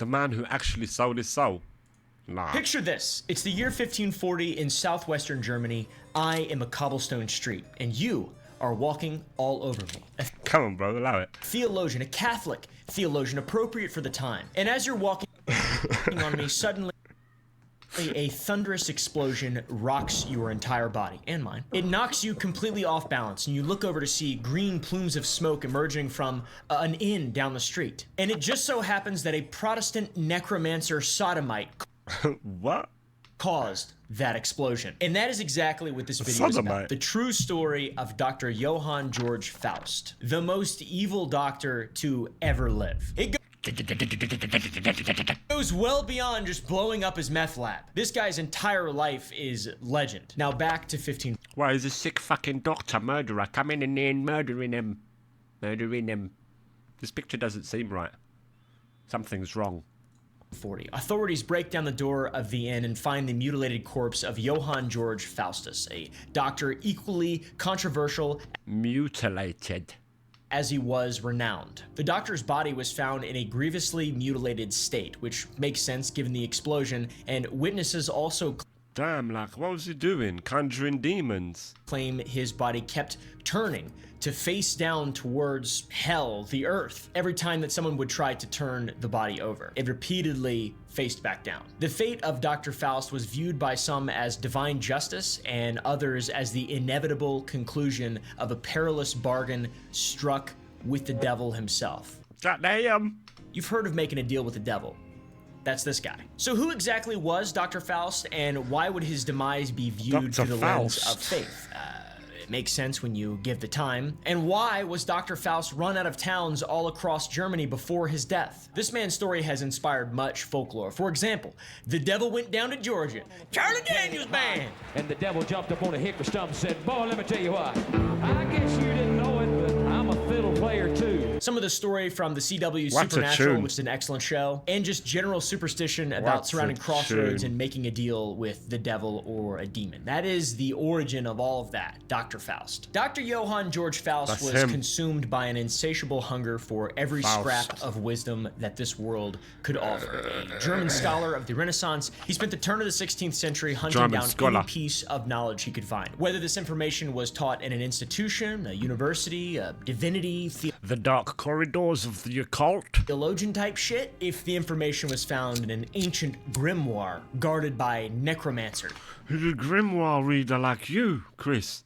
The man who actually sold his soul. Nah. Picture this. It's the year 1540 in southwestern Germany. I am a cobblestone street, and you are walking all over me. Come on, bro, allow it. Theologian, a Catholic theologian, appropriate for the time. And as you're walking on me, suddenly a thunderous explosion rocks your entire body, and mine. It knocks you completely off balance, and you look over to see green plumes of smoke emerging from an inn down the street. And it just so happens that a Protestant necromancer sodomite What? caused that explosion. And that is exactly what this video is about. Sodomite. The true story of Dr. Johann Georg Faust, the most evil doctor to ever live. It goes well beyond just blowing up his meth lab. This guy's entire life is legend. Now back to 1540. Why is a sick fucking doctor murderer coming in there and murdering him? Murdering him. This picture doesn't seem right. Something's wrong. Authorities break down the door of the inn and find the mutilated corpse of Johann Georg Faustus, a doctor equally controversial Mutilated. as he was renowned. The doctor's body was found in a grievously mutilated state, which makes sense given the explosion, and witnesses also Damn, like, what was he doing? Conjuring demons. claim his body kept turning to face down towards hell, the earth. Every time that someone would try to turn the body over, it repeatedly faced back down. The fate of Dr. Faust was viewed by some as divine justice and others as the inevitable conclusion of a perilous bargain struck with the devil himself. Goddamn. You've heard of making a deal with the devil. That's this guy. So who exactly was Dr. Faust, and why would his demise be viewed Dr. through the lens Faust. of faith? It makes sense when you give the time. And why was Dr. Faust run out of towns all across Germany before his death? This man's story has inspired much folklore. For example, the devil went down to Georgia. Charlie Daniels Band! And the devil jumped up on a hickory stump and said, boy, let me tell you what, I guess you didn't know it, but I'm a fiddle player too. Some of the story from the CW What's a Supernatural, tune? which is an excellent show, and just general superstition about What's surrounding a crossroads tune? and making a deal with the devil or a demon. That is the origin of all of that, Dr. Faust. Dr. Johann Georg Faust That's was him. consumed by an insatiable hunger for every Faust. scrap of wisdom that this world could offer. A German scholar of the Renaissance, he spent the turn of the 16th century hunting German down scholar. any piece of knowledge he could find. Whether this information was taught in an institution, a university, a divinity, The dark corridors of the occult. theologian type shit, if the information was found in an ancient grimoire guarded by necromancers Who's a grimoire reader like you, Chris?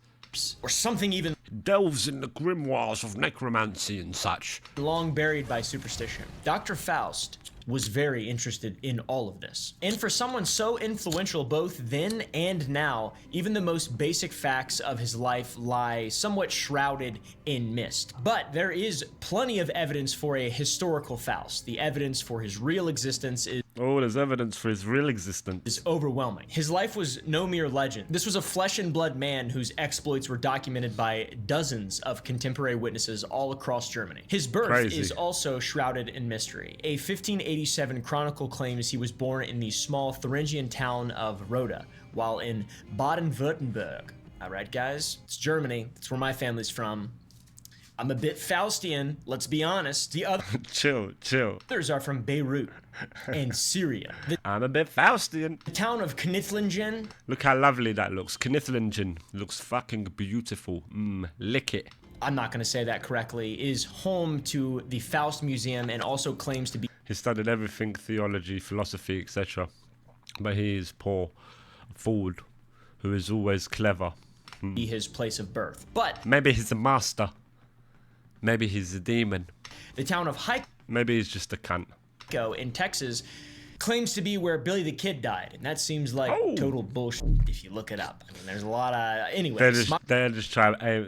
or something even Delves in the grimoires of necromancy and such. long buried by superstition. Dr. Faust was very interested in all of this. And for someone so influential both then and now, even the most basic facts of his life lie somewhat shrouded in mist. But there is plenty of evidence for a historical Faust. The evidence for his real existence Oh, there's evidence for his real existence. is overwhelming. His life was no mere legend. This was a flesh and blood man whose exploits were documented by dozens of contemporary witnesses all across Germany. His birth Crazy. is also shrouded in mystery. A 1587 chronicle claims he was born in the small Thuringian town of Roda, while in Baden-Württemberg. All right, guys, it's Germany. That's where my family's from. I'm a bit Faustian, let's be honest. The Chill. others are from Beirut and Syria. The I'm a bit Faustian. town of Knithlingen Look how lovely that looks. Knithlingen looks fucking beautiful. Lick it. I'm not going to say that correctly, is home to the Faust Museum and also claims to be He studied everything, theology, philosophy, etc. But he is poor, a fool, who is always clever. his place of birth. But Maybe he's a master. Maybe he's a demon. the town of Maybe he's just a cunt. Hico in Texas claims to be where Billy the Kid died, and that seems like Oh. total bullshit if you look it up. I mean, there's a lot of... They're Anyways,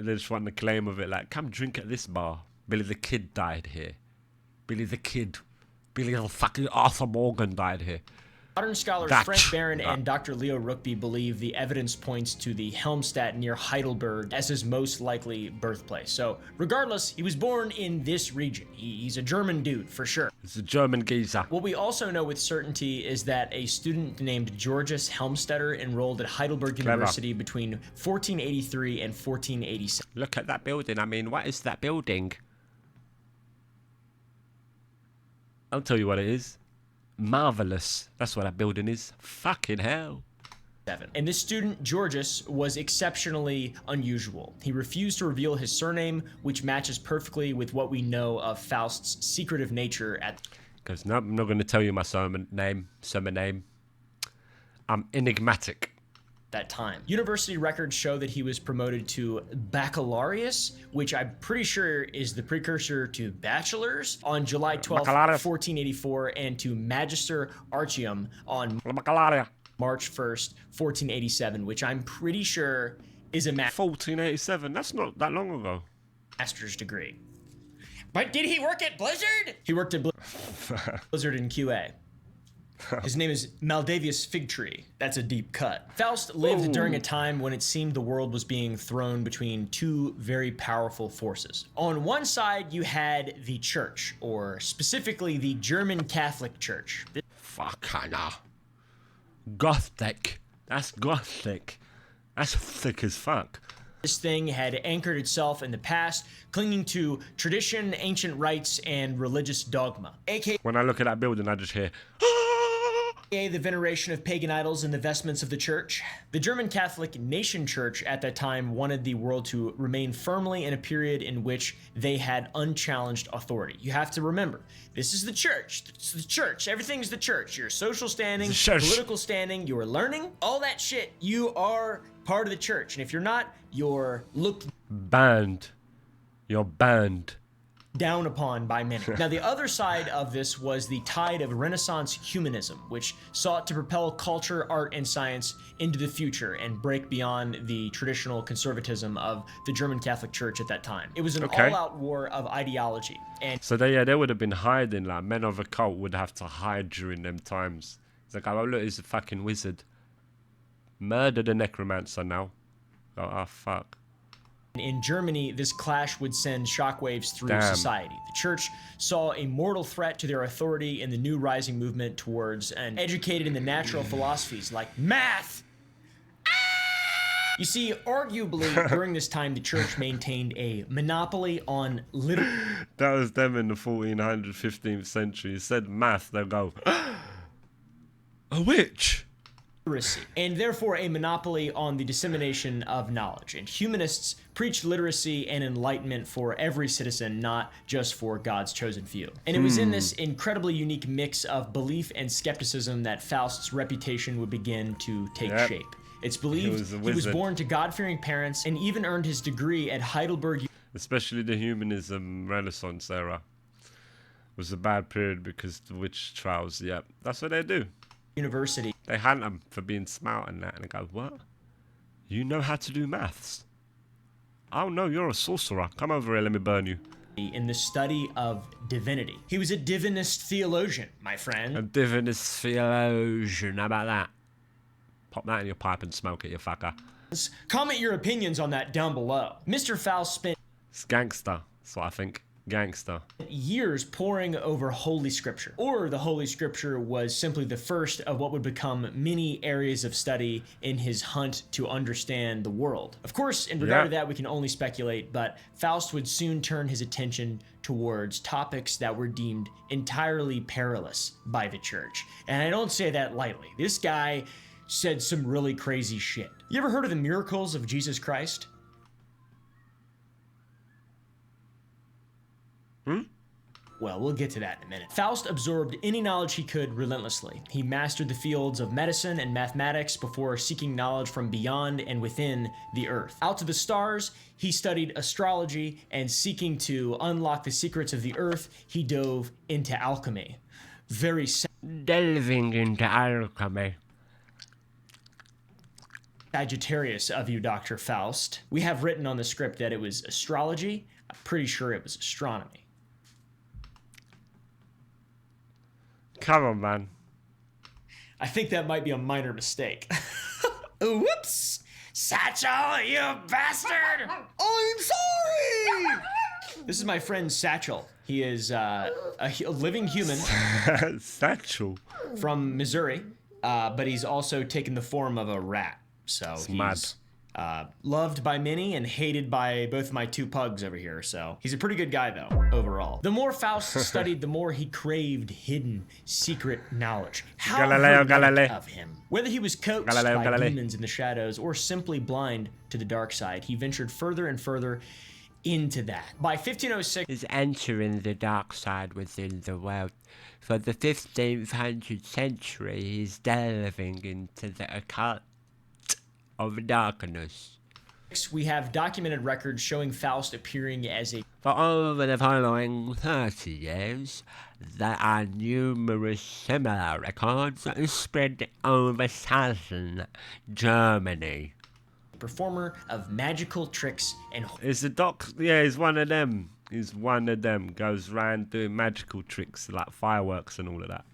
just wanting to claim of it. Like, come drink at this bar. Billy the Kid died here. Billy the Kid. Billy the fucking Arthur Morgan died here. modern scholars That- Frank Barron and Dr. Leo Rookby believe the evidence points to the Helmstadt near Heidelberg as his most likely birthplace. So, regardless, he was born in this region. He's a German dude, for sure. It's a German geezer. What we also know with certainty is that a student named Georges Helmstetter enrolled at Heidelberg University between 1483 and 1487. Look at that building. I mean, what is that building? I'll tell you what it is. marvelous. That's what that building is. Fucking hell. And this student, Georges, was exceptionally unusual. He refused to reveal his surname, which matches perfectly with what we know of Faust's secretive nature at Goes, no, I'm not going to tell you my sermon name. I'm enigmatic. that time. University records show that he was promoted to baccalaureus, which I'm pretty sure is the precursor to bachelor's, on July 12, Baccalaureus. 1484, and to magister artium on Baccalaureate. March 1st, 1487, which I'm pretty sure is a 1487. That's not that long ago. master's degree. But did he work at Blizzard? He worked at Blizzard in QA. His name is Maldavius Figtree. That's a deep cut. Faust lived during a time when it seemed the world was being thrown between two very powerful forces. On one side, you had the church, or specifically the German Catholic Church. Fucking hell. Gothic. That's gothic. That's thick as fuck. This thing had anchored itself in the past, clinging to tradition, ancient rites, and religious dogma, aka When I look at that building, I just hear. the veneration of pagan idols in the vestments of the church. The German Catholic Nation Church at that time wanted the world to remain firmly in a period in which they had unchallenged authority. You have to remember, this is the church. It's the church. Everything's the church. Your social standing, The church. political standing, your learning, all that shit. You are part of the church. And if you're not, you're looked Banned. You're banned. down upon by many. Now, the other side of this was the tide of Renaissance humanism, which sought to propel culture, art, and science into the future and break beyond the traditional conservatism of the German Catholic Church at that time. It was an Okay. all-out war of ideology, and So they would have been hiding. Like men of a cult would have to hide during them times. It's like, oh look, he's a fucking wizard. Murder the necromancer now. Oh fuck. in Germany, this clash would send shockwaves through Damn. society. The church saw a mortal threat to their authority in the new rising movement towards and educated in the natural philosophies like math. You see, arguably, during this time, the church maintained a monopoly on literacy. That was them in the 1400s, 15th century. You said math, they'll go, a witch. And therefore a monopoly on the dissemination of knowledge. And humanists preached literacy and enlightenment for every citizen, not just for God's chosen few. And it was in this incredibly unique mix of belief and skepticism that Faust's reputation would begin to take Yep. shape. It's believed was a he was wizard. born to God-fearing parents and even earned his degree at Heidelberg Especially the humanism Renaissance era was a bad period because the witch trials, yep. That's what they do. University. They hunt them for being smart and that, and they go, what? You know how to do maths? Oh no, you're a sorcerer. Come over here, let me burn you. In the study of divinity. He was a divinist theologian, my friend. A divinist theologian, how about that? Pop that in your pipe and smoke it, you fucker. Comment your opinions on that down below. Mr. Faust spent It's gangster, that's what I think. Gangster. years poring over Holy Scripture. Or the Holy Scripture was simply the first of what would become many areas of study in his hunt to understand the world. Of course, in regard to that, we can only speculate, but Faust would soon turn his attention towards topics that were deemed entirely perilous by the church. And I don't say that lightly. This guy said some really crazy shit. You ever heard of the miracles of Jesus Christ? Well, we'll get to that in a minute. Faust absorbed any knowledge he could relentlessly. He mastered the fields of medicine and mathematics before seeking knowledge from beyond and within the earth. Out to the stars, he studied astrology, and seeking to unlock the secrets of the earth, he dove into alchemy. Very Delving into alchemy. Sagittarius of you, Dr. Faust. We have written on the script that it was astrology. I'm pretty sure it was astronomy. Come on, man. I think that might be a minor mistake. Whoops! Satchel, you bastard! I'm sorry! This is my friend Satchel. He is a living human Satchel. from Missouri, but he's also taken the form of a rat. So he's mad. Loved by many and hated by both my two pugs over here. So he's a pretty good guy, though, overall. The more Faust studied, the more he craved hidden, secret knowledge. How hermetic of him. Whether he was coaxed by demons in the shadows or simply blind to the dark side, he ventured further and further into that. By 1506, is entering the dark side within the world. For the 1500th century, he's delving into the occult of darkness. we have documented records showing Faust appearing as a... For over the following 30 years, there are numerous similar records spread over southern Germany. performer of magical tricks and... Is the doc? Yeah, he's one of them. He's one of them. Goes round doing magical tricks like fireworks and all of that.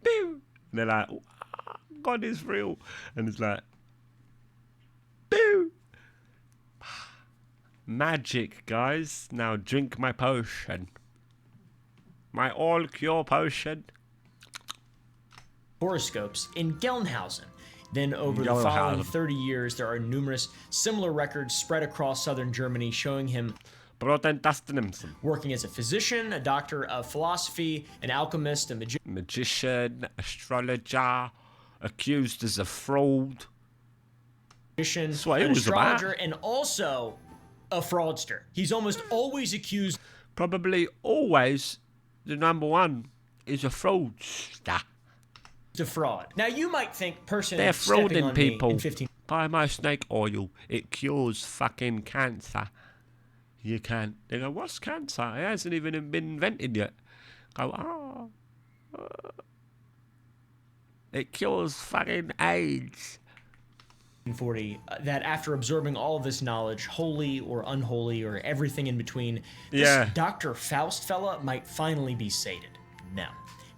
Pew! And they're like, oh, God is real. And it's like, pew! Magic, guys. Now drink my potion. My all-cure potion. horoscopes in Gelnhausen. Then over the following 30 years, there are numerous similar records spread across southern Germany showing him working as a physician, a doctor of philosophy, an alchemist, a magician, astrologer, accused as a fraud, an astrologer, and also a fraudster. He's almost always accused. Probably always the number one is a fraudster. To fraud. Now you might think personally they're frauding people. Buy my snake oil. It cures fucking cancer. You can. They go, what's cancer? It hasn't even been invented yet. Go, it cures fucking AIDS. 40 that after absorbing all of this knowledge, holy or unholy or everything in between, this Dr. Faust fella might finally be sated. No,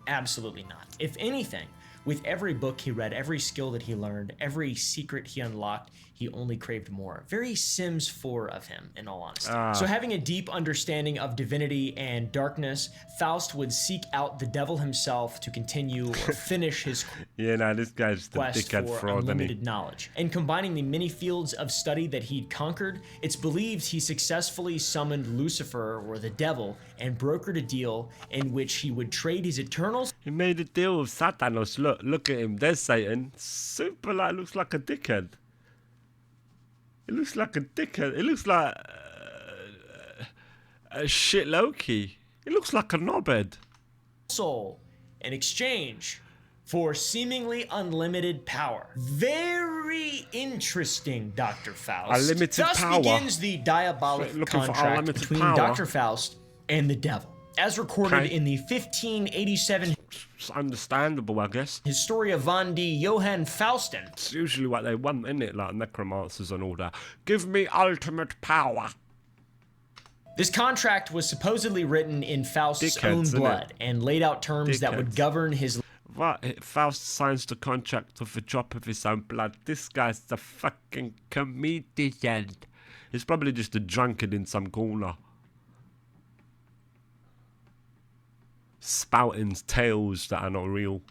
absolutely not. If anything, with every book he read, every skill that he learned, every secret he unlocked, he only craved more. Very Sims 4 of him, in all honesty. So having a deep understanding of divinity and darkness, Faust would seek out the devil himself to continue or finish his this guy's the quest for unlimited knowledge. And combining the many fields of study that he'd conquered, it's believed he successfully summoned Lucifer, or the devil, and brokered a deal in which he would trade his eternal... He made a deal with Satanos. Look at him. There's Satan. Super, looks like a dickhead. It looks like a dickhead. It looks like a shit Loki. It looks like a knobhead. Soul in exchange for seemingly unlimited power. Very interesting, Dr. Faust. Unlimited power. Thus begins the diabolic contract between Dr. Faust and the devil. As recorded in the 1587... It's understandable, I guess. Historia Vandi Johann Faustin. It's usually what they want, isn't it? Like necromancers and all that. Give me ultimate power. This contract was supposedly written in Faust's own blood and laid out terms that would govern his... What? Faust signs the contract with a drop of his own blood. This guy's the fucking comedian. He's probably just a drunkard in some corner. Spouting tales that are not real.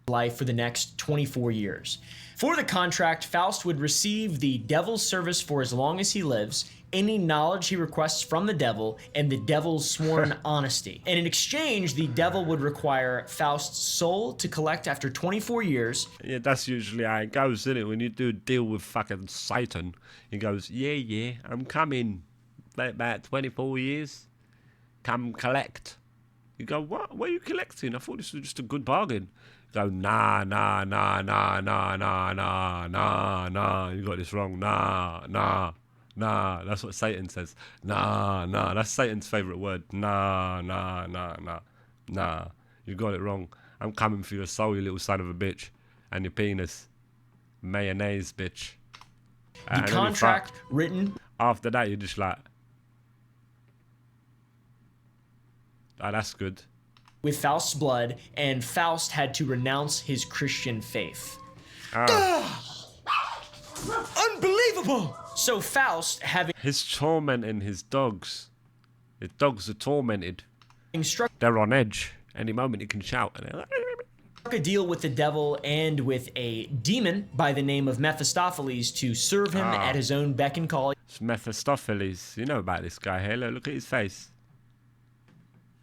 Life for the next 24 years. For the contract, Faust would receive the devil's service for as long as he lives, any knowledge he requests from the devil, and the devil's sworn honesty. And in exchange, the devil would require Faust's soul to collect after 24 years. Yeah, that's usually how it goes, isn't it? When you do a deal with fucking Satan, he goes, yeah, I'm coming. About 24 years. Come collect. You go, what? What are you collecting? I thought this was just a good bargain. You go, nah. You got this wrong. Nah. That's what Satan says. Nah. That's Satan's favourite word. Nah. You got it wrong. I'm coming for your soul, you little son of a bitch. And your penis. Mayonnaise, bitch. The contract written... After that, you're just like... Oh, that's good. With Faust's blood, and Faust had to renounce his Christian faith. Unbelievable! So Faust, having... He's tormenting his dogs. His dogs are tormented. They're on edge. Any moment he can shout. And they're like... A deal with the devil and with a demon by the name of Mephistopheles to serve him at his own beck and call. It's Mephistopheles. You know about this guy here. Look at his face.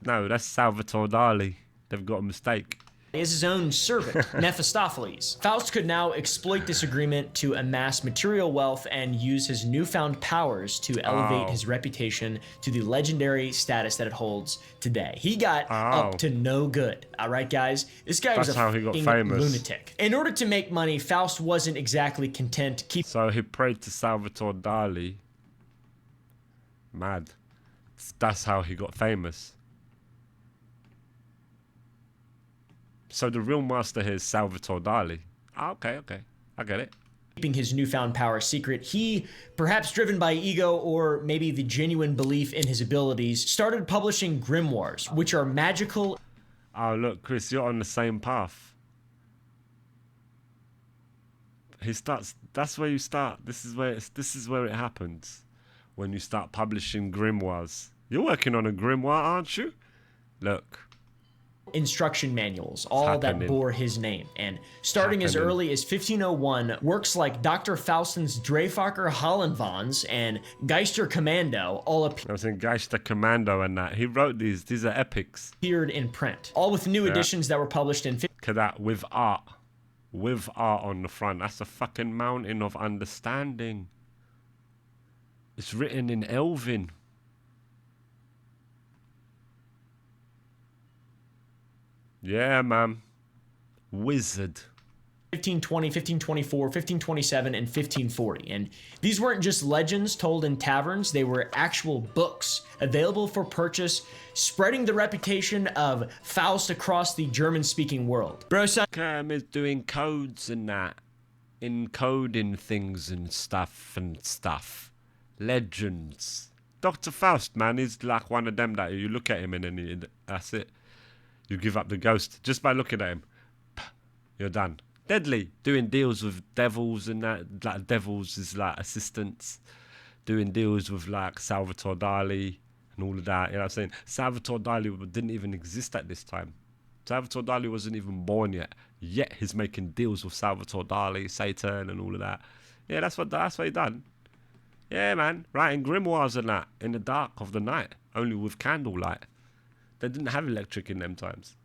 No, that's Salvatore Dali. They've got a mistake. Is his own servant, Mephistopheles. Faust could now exploit this agreement to amass material wealth and use his newfound powers to elevate his reputation to the legendary status that it holds today. He got up to no good. All right, guys? This guy was a how he got fucking famous. lunatic. In order to make money, Faust wasn't exactly content keeping So he prayed to Salvatore Dali. Mad. That's how he got famous. So the real master here is Salvatore Dali. Okay. I get it. his newfound power secret. He, perhaps driven by ego or maybe the genuine belief in his abilities, started publishing grimoires, which are magical. Oh, look, Chris, you're on the same path. That's where you start. This is where it happens. When you start publishing grimoires. You're working on a grimoire, aren't you? Look. Instruction manuals, all that bore his name. And starting as early as 1501, works like Dr. Faustin's Dreifacher Hallenwans and Geister Commando all I was in Geister Commando and that. He wrote these. These are epics. appeared in print, all with new editions that were published in. Look at that, with art. With art on the front. That's a fucking mountain of understanding. It's written in Elven. Yeah, man. Wizard. 1520, 1524, 1527, and 1540. And these weren't just legends told in taverns, they were actual books available for purchase, spreading the reputation of Faust across the German-speaking world. Bro, son, Is doing codes and that. Encoding things and stuff. Legends. Dr. Faust, man, is like one of them that you look at him and then that's it. You give up the ghost just by looking at him. You're done. Deadly. Doing deals with devils and that. Like devils is like assistants. Doing deals with like Salvatore Dali and all of that. You know what I'm saying? Salvatore Dali didn't even exist at this time. Salvatore Dali wasn't even born yet. Yet he's making deals with Salvatore Dali, Satan and all of that. Yeah, that's what he done. Yeah, man. Writing grimoires and that in the dark of the night. Only with candlelight. They didn't have electric in them times.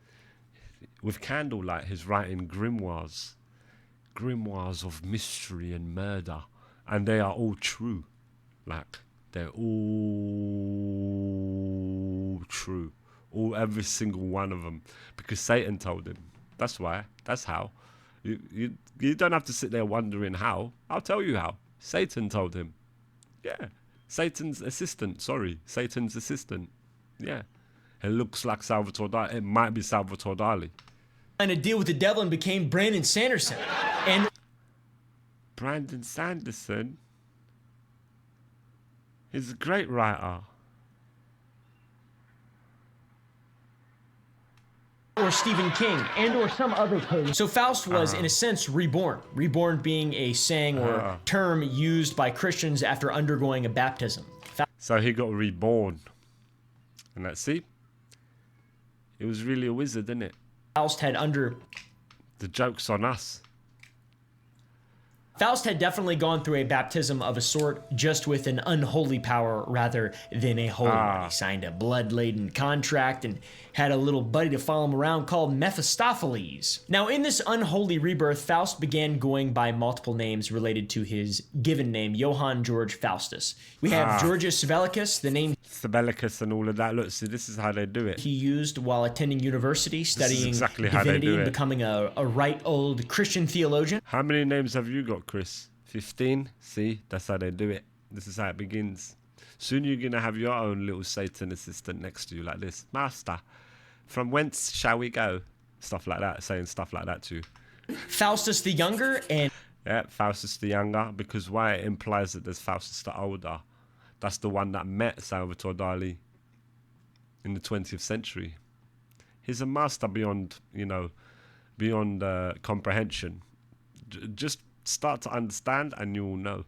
With candlelight, he's writing grimoires. Grimoires of mystery and murder. And they are all true. Like, they're all true. Every single one of them. Because Satan told him. That's why. That's how. You don't have to sit there wondering how. I'll tell you how. Satan told him. Yeah. Satan's assistant. Yeah. It looks like Salvatore Dali. It might be Salvatore Dali. signed a deal with the devil and became Brandon Sanderson. And Brandon Sanderson is a great writer. or Stephen King, and or some other person. So Faust was, in a sense, reborn. Reborn being a saying or term used by Christians after undergoing a baptism. So he got reborn. And let's see. It was really a wizard, didn't it? Faust had The joke's on us. Faust had definitely gone through a baptism of a sort, just with an unholy power rather than a holy one. He signed a blood-laden contract and had a little buddy to follow him around called Mephistopheles. Now, in this unholy rebirth, Faust began going by multiple names related to his given name, Johann George Faustus. We have Georgius Sabellicus, the name Sabellicus and all of that. Look, see, this is how they do it. he used while attending university, studying exactly how they divinity do and it. becoming a right old Christian theologian. How many names have you got, Chris? 15? See, that's how they do it. This is how it begins. Soon you're going to have your own little Satan assistant next to you like this. Master, from whence shall we go? Stuff like that, saying stuff like that to you. Faustus the Younger and Yeah, Faustus the Younger, because why? It implies that there's Faustus the Older. That's the one that met Salvatore Dali in the 20th century. He's a master beyond, beyond comprehension. Just start to understand and you'll know.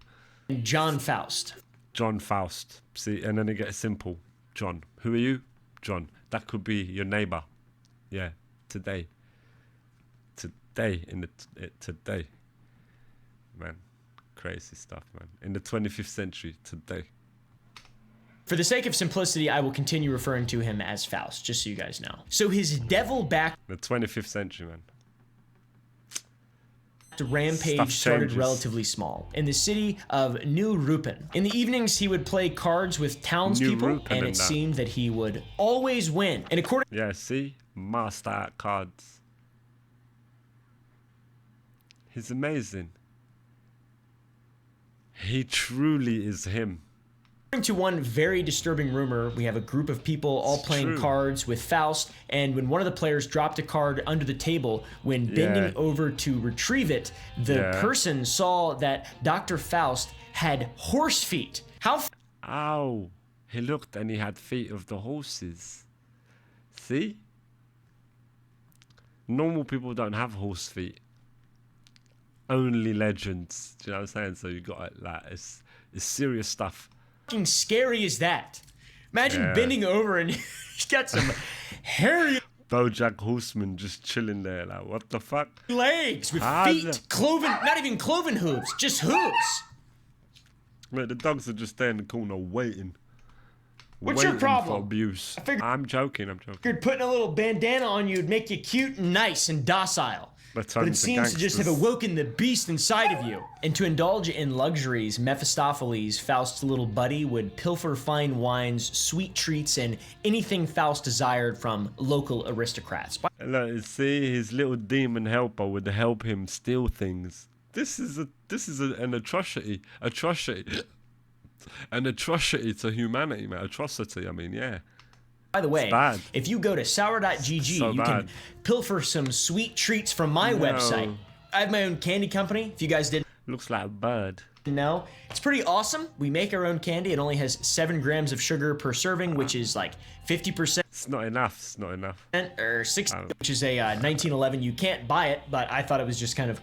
John Faust. John Faust. See, and then it gets simple. John. Who are you? John. That could be your neighbor. Yeah, today. today, today, man. Crazy stuff, man. In the 25th century, today. For the sake of simplicity, I will continue referring to him as Faust, just so you guys know. So his devil back The 25th century, man. rampage Stuff started changes. relatively small in the city of New Rupen. In the evenings, he would play cards with townspeople, Rupen and and it that. seemed that he would always win. And according Yeah, see? Master at cards. He's amazing. He truly is him. to one very disturbing rumor, we have a group of people all It's playing true. cards with Faust, and when one of the players dropped a card under the table, when bending Yeah. over to retrieve it, the Yeah. person saw that Dr. Faust had horse feet. How Ow. He looked and he had feet of the horses. See? Normal people don't have horse feet. Only legends. Do you know what I'm saying? So you got it, like, it's serious stuff. fucking scary is that? Imagine Yeah. bending over and he's got some hairy BoJack Horseman just chilling there, like, what the fuck? legs with Ah, feet, the- cloven, not even cloven hooves, just hooves. Mate, the dogs are just there in the corner waiting. What's your waiting problem? For abuse. figured- I'm joking, I'm joking. Figured putting a little bandana on you would make you cute and nice and docile. But But it seems to just have gangsters. awoken the beast inside of you. And to indulge in luxuries, Mephistopheles, Faust's little buddy, would pilfer fine wines, sweet treats, and anything Faust desired from local aristocrats. Look, you see, his little demon helper would help him steal things. This is an atrocity, an atrocity to humanity, man. Atrocity. I mean, yeah. By the way, bad. if you go to sour.gg, So you bad. can pilfer some sweet treats from my No. website. I have my own candy company, if you guys didn't Looks like a bird. know. It's pretty awesome. We make our own candy. It only has 7 grams of sugar per serving, which is like 50%. It's not enough. It's not enough. Or 60, which is a 1911. You can't buy it, but I thought it was just kind of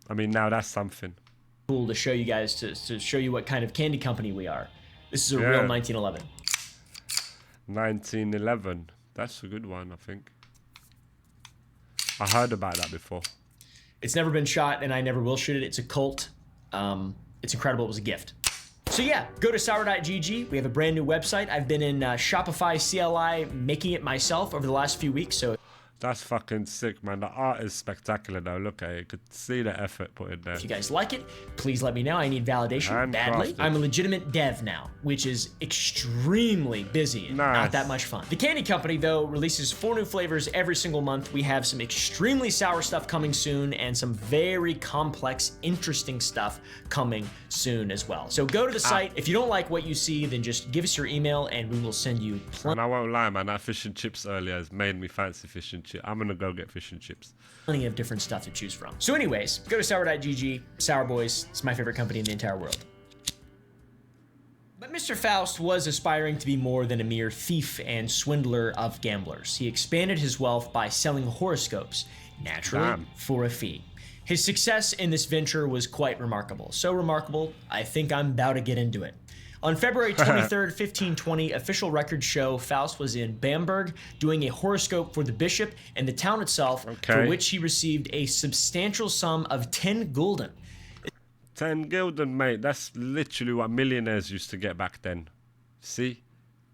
I mean, now that's something. cool to show you guys, to show you what kind of candy company we are. This is a Yeah. real 1911. 1911. That's a good one, I think. I heard about that before. It's never been shot, and I never will shoot it. It's a cult. It's incredible. It was a gift. So yeah, go to sour.gg. We have a brand new website. I've been in Shopify CLI making it myself over the last few weeks, so That's fucking sick, man. The art is spectacular, though. Look at it. You could see the effort put in there. if you guys like it, please let me know. I need validation badly. Handcrafted. I'm a legitimate dev now, which is extremely busy and not Nice. that much fun. The candy company, though, releases 4 new flavors every single month. We have some extremely sour stuff coming soon and some very complex, interesting stuff coming soon as well. So go to the site. If you don't like what you see, then just give us your email and we will send you And I won't lie, man. That fish and chips earlier has made me fancy fish and chips. I'm gonna go get fish and chips. plenty of different stuff to choose from. So anyways, go to sour.gg. Sour Boys, it's my favorite company in the entire world. But Mr. Faust was aspiring to be more than a mere thief and swindler of gamblers. He expanded his wealth by selling horoscopes, naturally Damn. for a fee. His success in this venture was quite remarkable. So remarkable, I think I'm about to get into it. On February 23rd, 1520, official records show Faust was in Bamberg doing a horoscope for the bishop and the town itself, for Okay. which he received a substantial sum of 10 gulden. 10 gulden, mate. That's literally what millionaires used to get back then. See?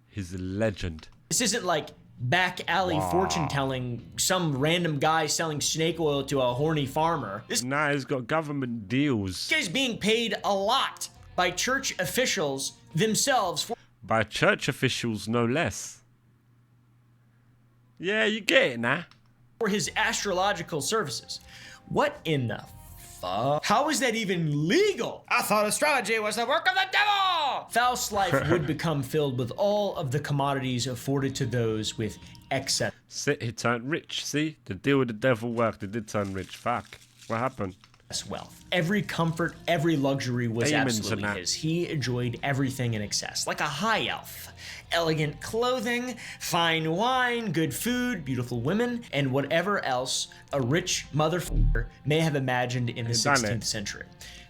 He's a legend. This isn't like back alley fortune telling, some random guy selling snake oil to a horny farmer. This Nah, he's got government deals guy's being paid a lot by church officials themselves by church officials, no less. Yeah, you get it now. for his astrological services. What in the fuck? How is that even legal? I thought astrology was the work of the devil! Faust's life would become filled with all of the commodities afforded to those with excess He turned rich. See? The deal with the devil worked. He did turn rich. Fuck. What happened? wealth. Every comfort, every luxury was Demons absolutely and that. his. He enjoyed everything in excess, like a high elf. Elegant clothing, fine wine, good food, beautiful women, and whatever else a rich motherfucker may have imagined in the He done 16th it. century.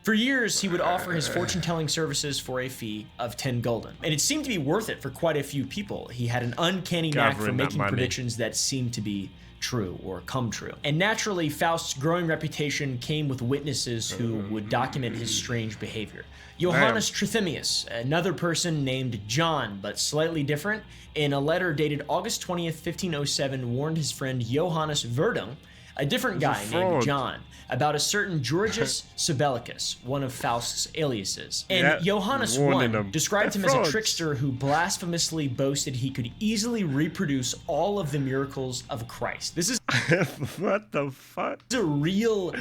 For years, he would offer his fortune-telling services for a fee of 10 gulden, and it seemed to be worth it for quite a few people. He had an uncanny knack for Gathering that making money. predictions that seemed to be true or come true. And naturally, Faust's growing reputation came with witnesses who would document his strange behavior. Johannes Trithemius, another person named John, but slightly different, in a letter dated August 20th, 1507, warned his friend Johannes Verdung, a different guy named fraud. John, about a certain Georgius Sabellicus, one of Faust's aliases. And Yeah, Johannes warning I him. described him They're as a frauds. trickster who blasphemously boasted he could easily reproduce all of the miracles of Christ. This is What the fuck? a real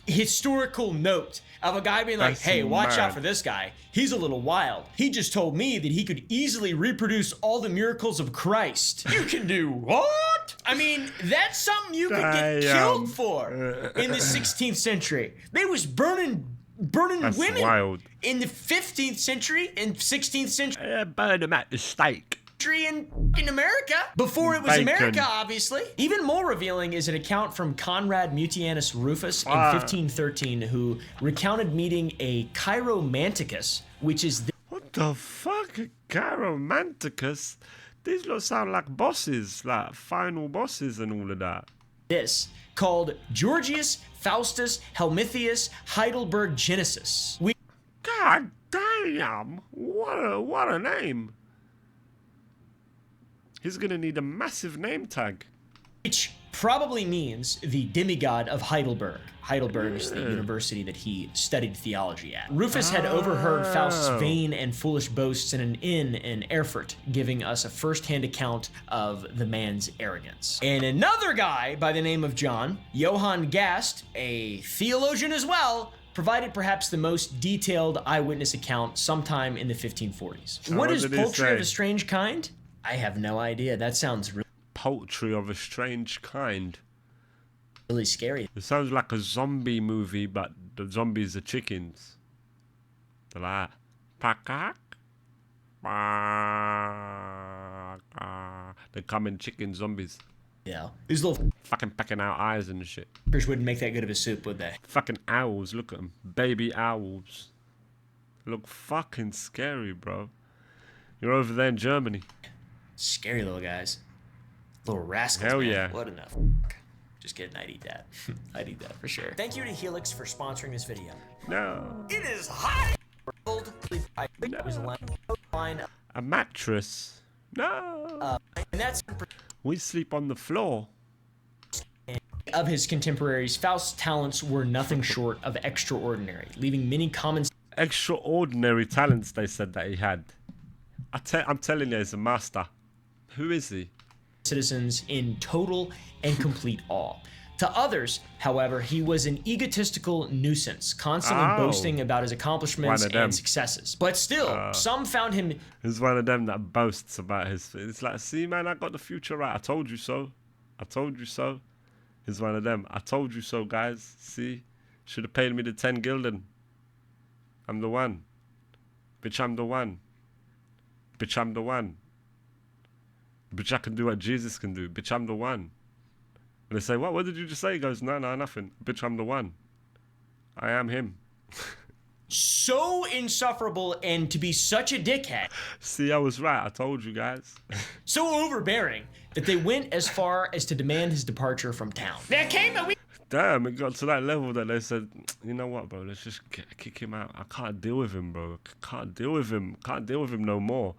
historical note of a guy being like, That's hey, watch out mad. for this guy. He's a little wild. He just told me that he could easily reproduce all the miracles of Christ. You can do what? I mean, that's something you could get Damn. killed for in the 16th century. They was burning That's women wild. in the 15th century and 16th century Yeah, burn them at the stake. in America before it was Bacon. America, obviously. Even more revealing is an account from Conrad Mutianus Rufus in 1513, who recounted meeting a chiromanticus, which is What the fuck? Chiromanticus? These lot sound like bosses, like final bosses and all of that. this, called Georgius Faustus Helmithius Heidelberg Genesis, God damn! What a name! He's gonna need a massive name tag. which probably means the demigod of Heidelberg. Heidelberg is the university that he studied theology at. Rufus had overheard Faust's vain and foolish boasts in an inn in Erfurt, giving us a first-hand account of the man's arrogance. And another guy by the name of John, Johann Gast, a theologian as well, provided perhaps the most detailed eyewitness account sometime in the 1540s. What what is did he poultry of say? a strange kind? I have no idea. That sounds Poultry of a strange kind. really scary. It sounds like a zombie movie, but the zombies are chickens. They're like, "Pakak, pakak." They come in chicken zombies, Yeah. These little fucking pecking out eyes and shit. fuckers wouldn't make that good of a soup, would they? Fucking owls, look at them, baby owls. Look fucking scary, bro. You're over there in Germany. Scary little guys. Little rascals. Hell man. yeah. What enough. Just kidding. I'd eat that. I'd eat that for sure. Thank you to Helix for sponsoring this video. No, It is hot. I was line a mattress. No, and that's we sleep on the floor. of his contemporaries. Faust's talents were nothing short of extraordinary, leaving many common Extraordinary talents, they said that he had. I'm telling you, he's a master. Who is he? citizens in total and complete awe. To others, however, he was an egotistical nuisance, constantly Oh. boasting about his accomplishments One of them. and successes. But still, some found him He's one of them that boasts about his. It's like, see, man, I got the future right. I told you so. I told you so. He's one of them. I told you so, guys. See, should have paid me the 10 gulden. I'm the one. Bitch, I'm the one. Bitch, I'm the one. Bitch, I can do what Jesus can do. Bitch, I'm the one. And they say, what did you just say? He goes, no, nothing. Bitch, I'm the one. I am him. so insufferable and to be such a dickhead, See, I was right. I told you guys. so overbearing, that they went as far as to demand his departure from town. There came a week. Damn, it got to that level that they said, you know what, bro, let's just kick him out. I can't deal with him, bro. Can't deal with him. Can't deal with him no more.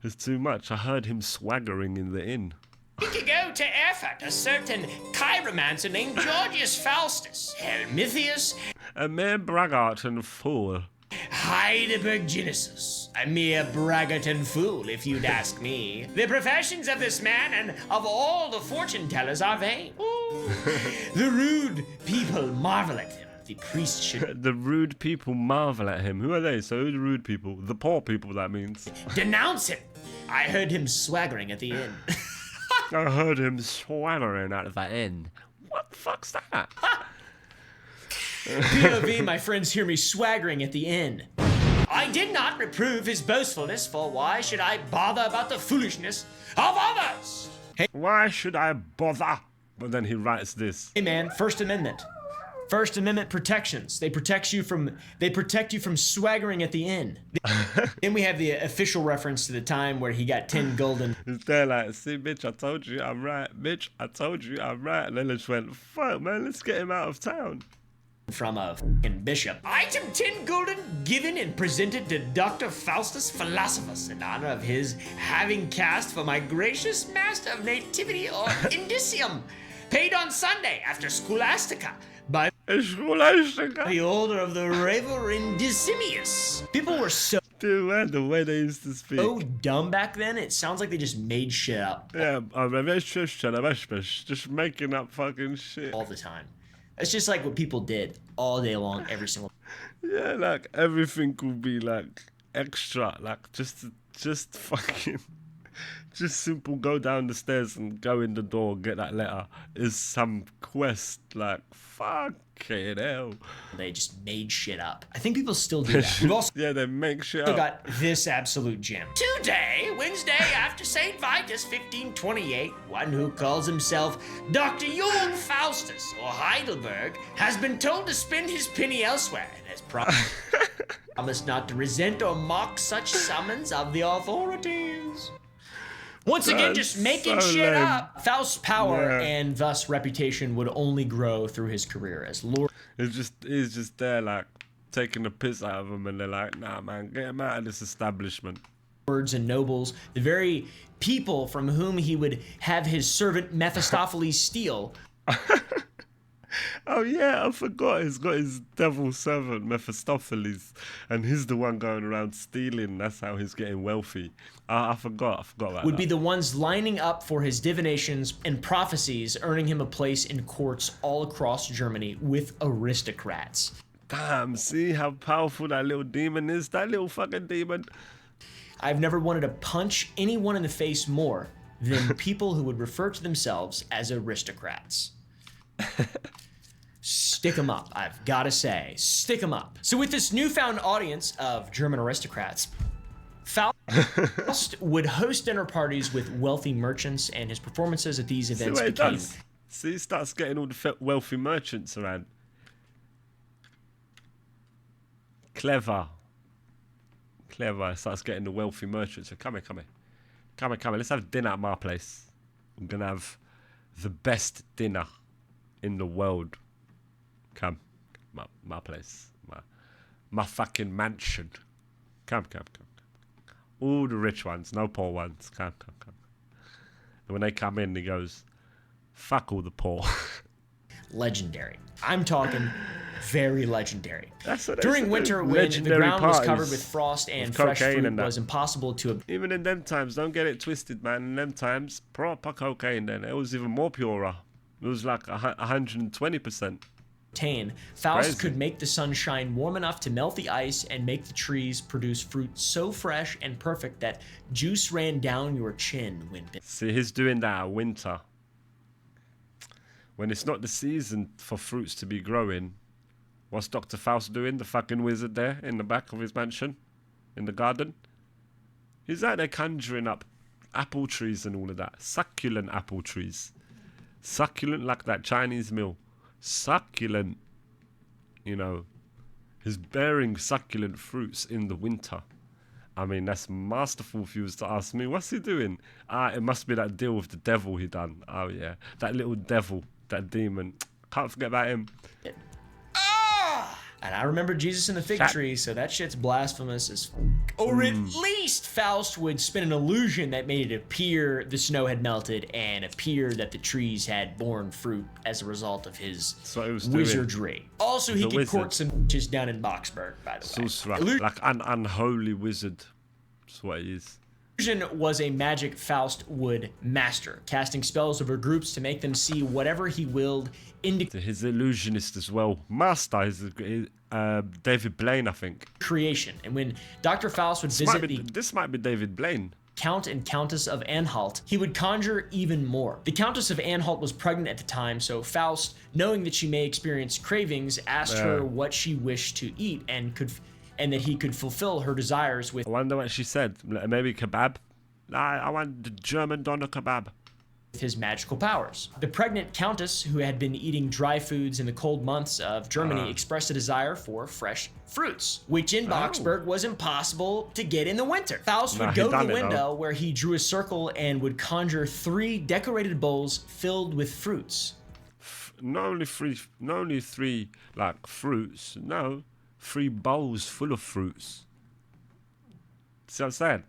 It's too much. I heard him swaggering in the inn. ago to Erfurt, a certain chiromancer named Georgius Faustus Helmithius A mere braggart and fool. Heidelberg Genesis. A mere braggart and fool, if you'd ask me. The professions of this man and of all the fortune tellers are vain. The rude people marvel at him. The priest should The rude people marvel at him. Who are they? So who are the rude people? The poor people, that means. denounce him. I heard him swaggering at the inn. I heard him swaggering out of the inn. What the fuck's that? POV, my friends hear me swaggering at the inn. I did not reprove his boastfulness, for why should I bother about the foolishness of others? Why should I bother? But then he writes this. Hey man, First Amendment. First Amendment protections. They protect you from swaggering at the inn. Then we have the official reference to the time where he got 10 golden. It's there like, see, bitch, I told you I'm right. Bitch, I told you I'm right. And then they just went, fuck, man, let's get him out of town. From a f***ing bishop. Item 10 golden given and presented to Dr. Faustus Philosophus in honor of his having cast for my gracious master of nativity or indicium, paid on Sunday after Scholastica by the order of the Reverend Decimus. People were so Dude, the way they used to speak. dumb back then, it sounds like they just made shit up Yeah, just making up fucking shit. all the time. It's just like what people did all day long, every single. Yeah, like everything would be like extra, like just fucking, just simple go down the stairs and go in the door, get that letter is some quest, like fucking hell. They just made shit up. I think people still do that. We've also Yeah, they make shit up. got this absolute gem. Today, Wednesday after St. Vitus 1528, one who calls himself Dr. Jürgen Faustus or Heidelberg has been told to spend his penny elsewhere and has promised not to resent or mock such summons of the authorities. Once again, just making so shit lame. up. Faust's power Yeah. and thus reputation would only grow through his career as Lord. He's just there like taking the piss out of him, and they're like, nah, man, get him out of this establishment. Lords and nobles, the very people from whom he would have his servant Mephistopheles steal. Oh yeah, I forgot. He's got his devil servant Mephistopheles, and he's the one going around stealing. That's how he's getting wealthy. I forgot about Would that. be the ones lining up for his divinations and prophecies, earning him a place in courts all across Germany with aristocrats. Damn, see how powerful that little demon is? That little fucking demon. I've never wanted to punch anyone in the face more than people who would refer to themselves as aristocrats. Stick 'em up, I've gotta say. Stick 'em up. So with this newfound audience of German aristocrats, Faust would host dinner parties with wealthy merchants, and his performances at these See events what he became does? See, he starts getting all the wealthy merchants around. Clever. He starts getting the wealthy merchants. So come here. Let's have dinner at my place. I'm gonna have the best dinner in the world. Come, my place, my fucking mansion. Come. All the rich ones, no poor ones. Come. And when they come in, he goes, fuck all the poor. legendary. I'm talking very legendary. That's what they During said, winter, when the legendary ground was parties covered with frost and with fresh cocaine fruit and that. was impossible to Even in them times, don't get it twisted, man. In them times, proper cocaine then. It was even more purer. It was like 120%. obtain, Faust Crazy. could make the sun shine warm enough to melt the ice and make the trees produce fruit so fresh and perfect that juice ran down your chin when bitten. See, he's doing that at winter. When it's not the season for fruits to be growing, what's Dr. Faust doing? The fucking wizard there in the back of his mansion, in the garden? He's out there conjuring up apple trees and all of that. Succulent apple trees. Succulent like that Chinese meal. Succulent. You know, he's bearing succulent fruits in the winter. I mean, that's masterful if you was to ask me. What's he doing? It must be that deal with the devil he done. Oh, yeah. That little devil, that demon. Can't forget about him. And I remember Jesus in the fig tree, so that shit's blasphemous as Or at least Faust would spin an illusion that made it appear the snow had melted and appear that the trees had borne fruit as a result of his what he was doing. wizardry. Also, he He's a could wizard. court some bitches down in Boxburg, by the way. Sorcerer. Like an unholy wizard. That's what he is. Illusion was a magic Faust would master, casting spells over groups to make them see whatever he willed into His illusionist as well. Master is David Blaine, I think. creation. And when Dr. Faust would visit the This might be David Blaine. Count and Countess of Anhalt, he would conjure even more. The Countess of Anhalt was pregnant at the time, so Faust, knowing that she may experience cravings, asked her what she wished to eat and that he could fulfill her desires with I wonder what she said. Maybe kebab? I want the German doner kebab. his magical powers. The pregnant countess, who had been eating dry foods in the cold months of Germany, expressed a desire for fresh fruits, which in Boxburg was impossible to get in the winter. Faust would go to the window where he drew a circle and would conjure 3 decorated bowls filled with fruits. Not only three like fruits, no, 3 bowls full of fruits. See what I'm saying?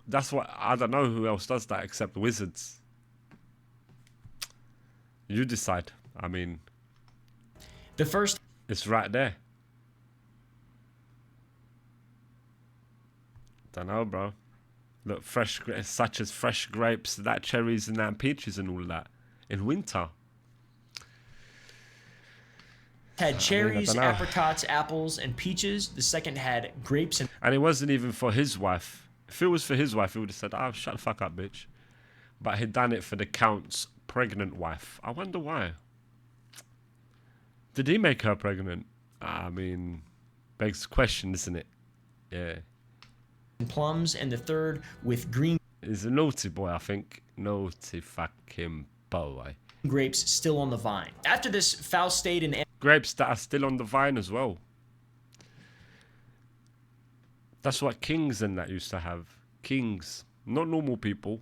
That's what, I don't know who else does that except wizards. You decide. I mean, The first it's right there. Don't know, bro. Look, such as fresh grapes, that cherries and that peaches and all of that in winter. had cherries, don't know. apricots, apples, and peaches. The second had grapes and And it wasn't even for his wife. If it was for his wife, he would have said, "Oh, shut the fuck up, bitch." But he'd done it for the Count's pregnant wife. I wonder why. Did he make her pregnant? I mean, begs the question, isn't it? Yeah. plums, and the third with green He's a naughty boy, I think. Naughty fucking boy. grapes still on the vine. After this, Faust stayed in Grapes that are still on the vine as well. That's what kings and that used to have. Kings. Not normal people.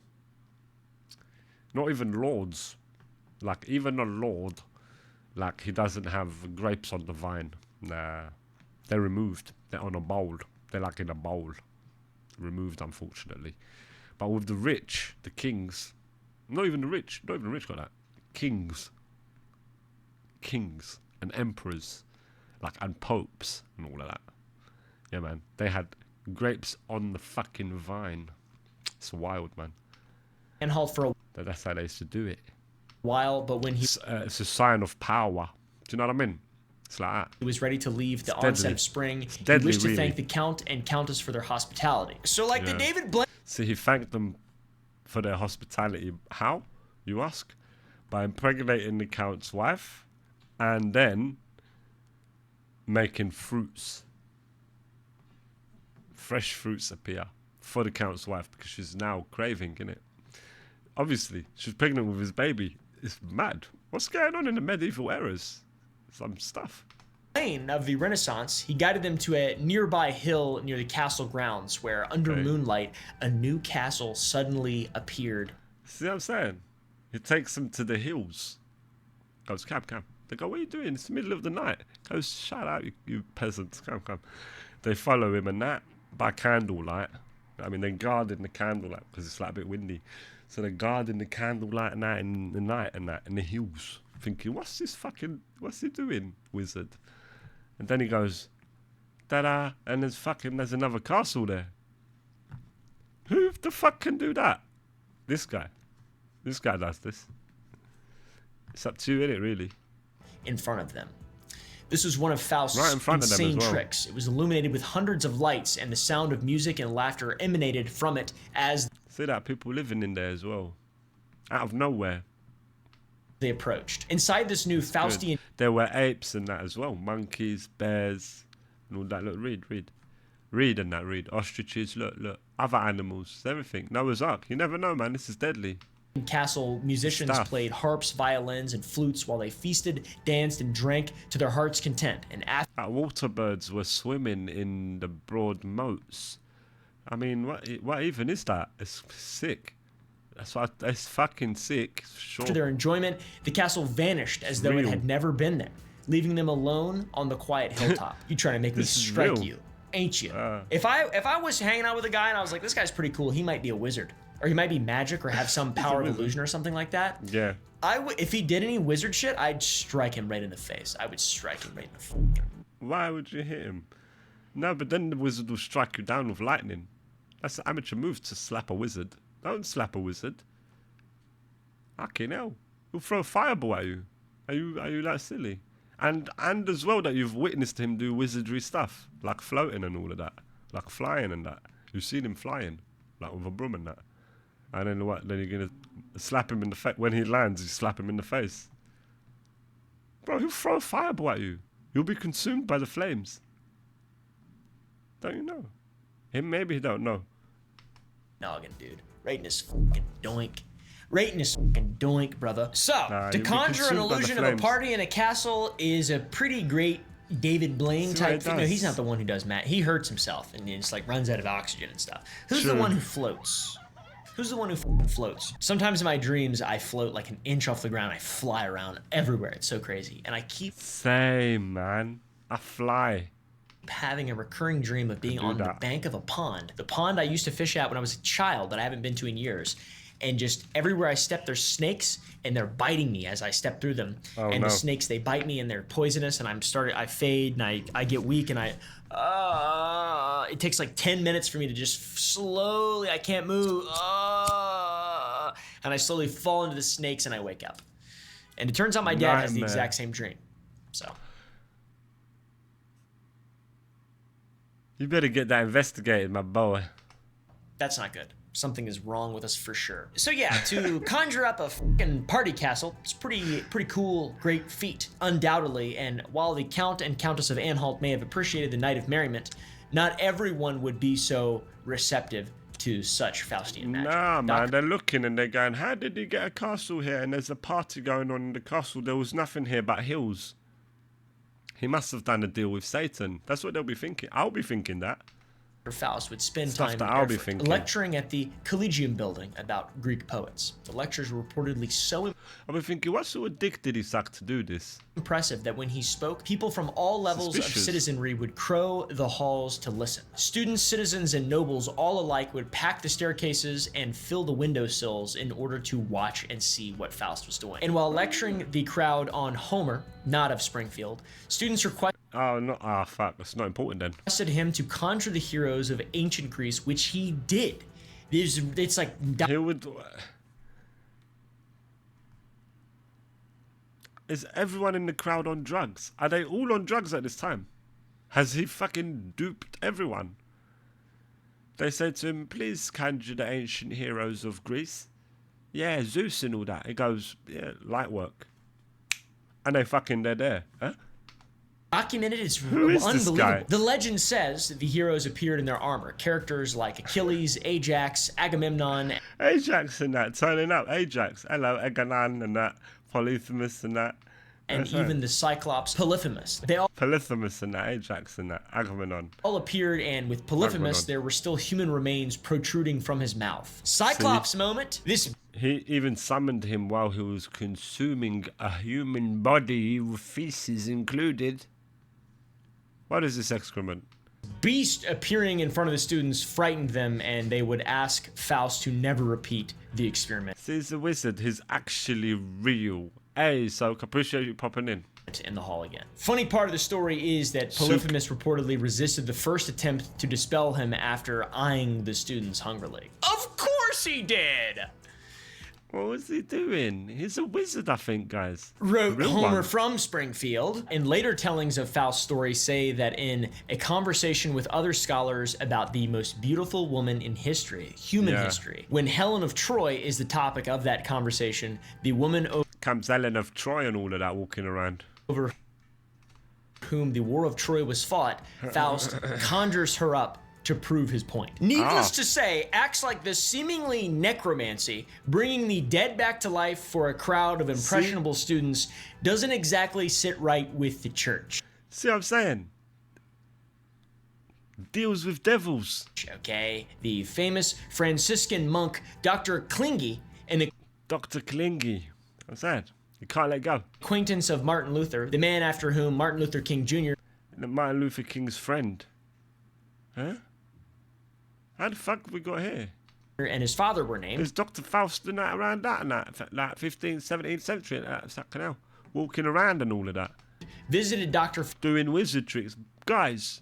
Not even lords. Like, even a lord, like, he doesn't have grapes on the vine. Nah. They're removed. They're on a bowl. They're like in a bowl. Removed, unfortunately. But with the rich, the kings, not even the rich got that. Kings and emperors, like, and popes and all of that. Yeah, man. They had grapes on the fucking vine. It's wild, man. Anhalt for a That's how they used to do it. while, but when he It's a sign of power. Do you know what I mean? It's like that. was ready to leave the deadly. onset of spring, he deadly, wished to really. thank the Count and Countess for their hospitality. So like the Yeah. David Blaine See, he thanked them for their hospitality. How, you ask? By impregnating the Count's wife and then making fruits. Fresh fruits appear for the Count's wife because she's now craving, innit? Obviously, she's pregnant with his baby. It's mad. What's going on in the medieval eras? Some stuff. of the Renaissance, he guided them to a nearby hill near the castle grounds where, under Okay. moonlight, a new castle suddenly appeared. See what I'm saying? He takes them to the hills. Goes, come. They go, what are you doing? It's the middle of the night. Goes, shut up, you peasants. Come. They follow him and that by candlelight. I mean, they're guarding the candlelight because it's like a bit windy. So they're guarding the candlelight and that in the night and that in the hills. Thinking, what's he doing, wizard? And then he goes, ta-da, and there's another castle there. Who the fuck can do that? This guy. This guy does this. It's up to you, innit, really? In front of them. This was one of Faust's Right in front of them insane as well. tricks. It was illuminated with hundreds of lights, and the sound of music and laughter emanated from it as See that, people living in there as well. Out of nowhere. they approached. Inside this new Good. Faustian There were apes and that as well. Monkeys, bears, and all that. Look, read. Read and that, read. Ostriches, look. Other animals, everything. Noah's Ark. You never know, man. This is deadly. castle, musicians Stuff. played harps, violins, and flutes while they feasted, danced, and drank to their heart's content. And after Water birds were swimming in the broad moats. I mean, what even is that? It's sick. It's fucking sick. Sure. their enjoyment, the castle vanished as though it Real. had never been there, leaving them alone on the quiet hilltop. You trying to make me This is strike real. you, ain't you? If I was hanging out with a guy and I was like, this guy's pretty cool, he might be a wizard. Or he might be magic or have some power of illusion or something like that. Yeah. If he did any wizard shit, I'd strike him right in the face. I would strike him right in the face. Why would you hit him? No, but then the wizard will strike you down with lightning. That's an amateur move to slap a wizard. Don't slap a wizard. Fucking hell. He'll throw a fireball at you. Are you that silly? And as well that you've witnessed him do wizardry stuff. Like floating and all of that. Like flying and that. You've seen him flying. Like with a broom and that. And then what? Then you're going to slap him in the face. When he lands, you slap him in the face. Bro, he'll throw a fireball at you. You'll be consumed by the flames. Don't you know? Him maybe he don't know. Noggin, dude. Right in his fucking doink. right in his fucking doink, brother. So, Nah, to you'll be conjure an consumed by the illusion of a flames. party in a castle is a pretty great David Blaine See what type it thing. No, does. he's not the one who does Matt. He hurts himself and just like runs out of oxygen and stuff. Who's the True. one who floats? Who's the one who fucking floats? Sometimes in my dreams, I float like an inch off the ground. I fly around everywhere. It's so crazy. And I keep Same, man. I fly. having a recurring dream of being do on the that. bank of a pond. The pond I used to fish at when I was a child that I haven't been to in years. And just everywhere I step, there's snakes and they're biting me as I step through them. Oh, and no. the snakes, they bite me and they're poisonous and I fade and I get weak and it takes like 10 minutes for me to just slowly, I can't move. And I slowly fall into the snakes and I wake up. And it turns out my dad has the Nightmare. exact same dream. So You better get that investigated, my boy. that's not good. Something is wrong with us for sure. So yeah, to conjure up a fucking party castle, it's pretty cool, great feat, undoubtedly. And while the Count and Countess of Anhalt may have appreciated the Night of Merriment, not everyone would be so receptive to such Faustian magic. Nah, man, Doc- they're looking and they're going, how did he get a castle here? And there's a party going on in the castle. There was nothing here but hills. He must have done a deal with Satan. That's what they'll be thinking. I'll be thinking that. Faust would spend Stuff time that in I'll be Erfurt, thinking. lecturing at the Collegium building about Greek poets. The lectures were reportedly so I'll be thinking, what sort of dick did he suck to do this? impressive that when he spoke, people from all levels of Suspicious. citizenry would crow the halls to listen. Students, citizens, and nobles all alike would pack the staircases and fill the windowsills in order to watch and see what Faust was doing. And while lecturing the crowd on Homer, not of Springfield, students Oh, no. Ah, fuck. That's not important then. requested him to conjure the heroes of ancient Greece, which he did. It's like He would... Is everyone in the crowd on drugs? Are they all on drugs at this time? Has he fucking duped everyone? They said to him, please conjure the ancient heroes of Greece. Yeah, Zeus and all that. He goes, yeah, light work. And they're there. Huh? documented. It's Who is this unbelievable. guy? The legend says that the heroes appeared in their armor. Characters like Achilles, Ajax, Agamemnon, Ajax and that, turning up. Ajax, hello, Eganon and that. Polyphemus and that. and That's right. even the Cyclops Polyphemus. They Polyphemus and that, Ajax and that, Agamemnon. all appeared, and with Polyphemus, Agamemnon. there were still human remains protruding from his mouth. Cyclops moment. This He even summoned him while he was consuming a human body with feces included. What is this excrement? beast appearing in front of the students frightened them, and they would ask Faust to never repeat the experiment See, he's a wizard. He's actually real. Hey, so I appreciate you popping in. in the hall again. Funny part of the story is that Polyphemus reportedly resisted the first attempt to dispel him after eyeing the students hungrily. Of course he did! What was he doing? He's a wizard, I think, guys. Wrote Real Homer one. from Springfield. And later tellings of Faust's story say that in a conversation with other scholars about the most beautiful woman in history, human Yeah. history, when Helen of Troy is the topic of that conversation, the woman Comes Helen of Troy and all of that walking around. over whom the War of Troy was fought, Faust conjures her up to prove his point. Needless to say, acts like this seemingly necromancy, bringing the dead back to life for a crowd of impressionable students, doesn't exactly sit right with the church. See what I'm saying? Deals with devils. Okay, the famous Franciscan monk Dr. Klinge, an Dr. Klingy. What's that? You can't let go. acquaintance of Martin Luther, the man after whom Martin Luther King Jr. The Martin Luther King's friend. Huh? How the fuck we got here? and his father were named. There's Dr. Faust and that around that and that, like 15th, 17th century, and that fucking hell. Walking around and all of that. Visited Dr. Doing wizard tricks. Guys,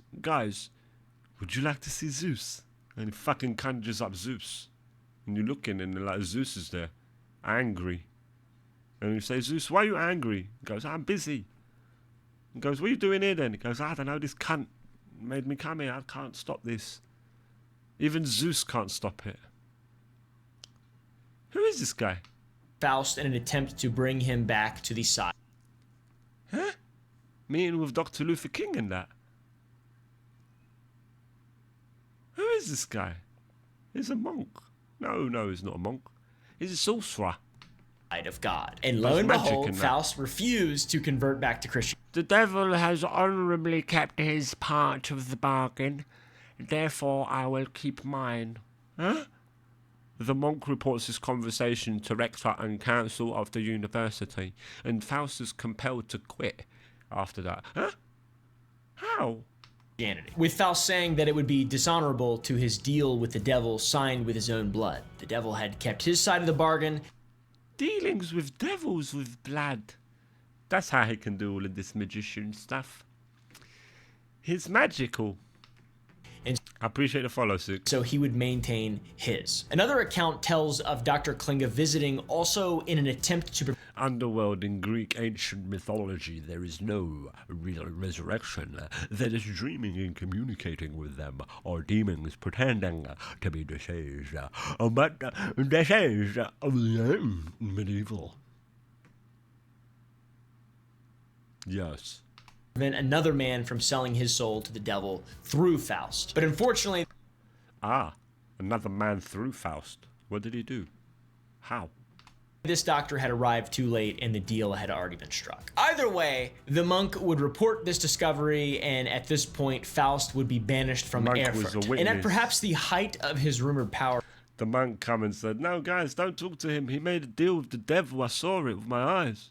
would you like to see Zeus? And he fucking conjures up Zeus. And you're looking and like Zeus is there. Angry. And you say, Zeus, why are you angry? He goes, I'm busy. He goes, what are you doing here then? He goes, I don't know, this cunt made me come here. I can't stop this. Even Zeus can't stop it. Who is this guy? Faust in an attempt to bring him back to the side. Huh? Meeting with Dr. Luther King and that. Who is this guy? He's a monk. No, he's not a monk. He's a sorcerer. of God. And There's lo and magic behold, in that. Faust refused to convert back to Christianity. The devil has honourably kept his part of the bargain. Therefore, I will keep mine. Huh? The monk reports this conversation to rector and council of the university, and Faust is compelled to quit after that. Huh? How? With Faust saying that it would be dishonorable to his deal with the devil signed with his own blood. The devil had kept his side of the bargain. Dealings with devils with blood. That's how he can do all of this magician stuff. He's magical. And I appreciate the follow, Suk. so he would maintain his. Another account tells of Dr. Klinge visiting also in an attempt to Underworld in Greek ancient mythology, there is no real resurrection. There is dreaming and communicating with them, or demons pretending to be deceased. But deceased of the medieval. Yes. prevent another man from selling his soul to the devil through Faust. But unfortunately, Ah, another man through Faust. What did he do? How? this doctor had arrived too late and the deal had already been struck. Either way, the monk would report this discovery, and at this point, Faust would be banished from Monk was Erfurt. a And at witness. perhaps the height of his rumored power, The monk come and said, "No, guys, don't talk to him. He made a deal with the devil. I saw it with my eyes."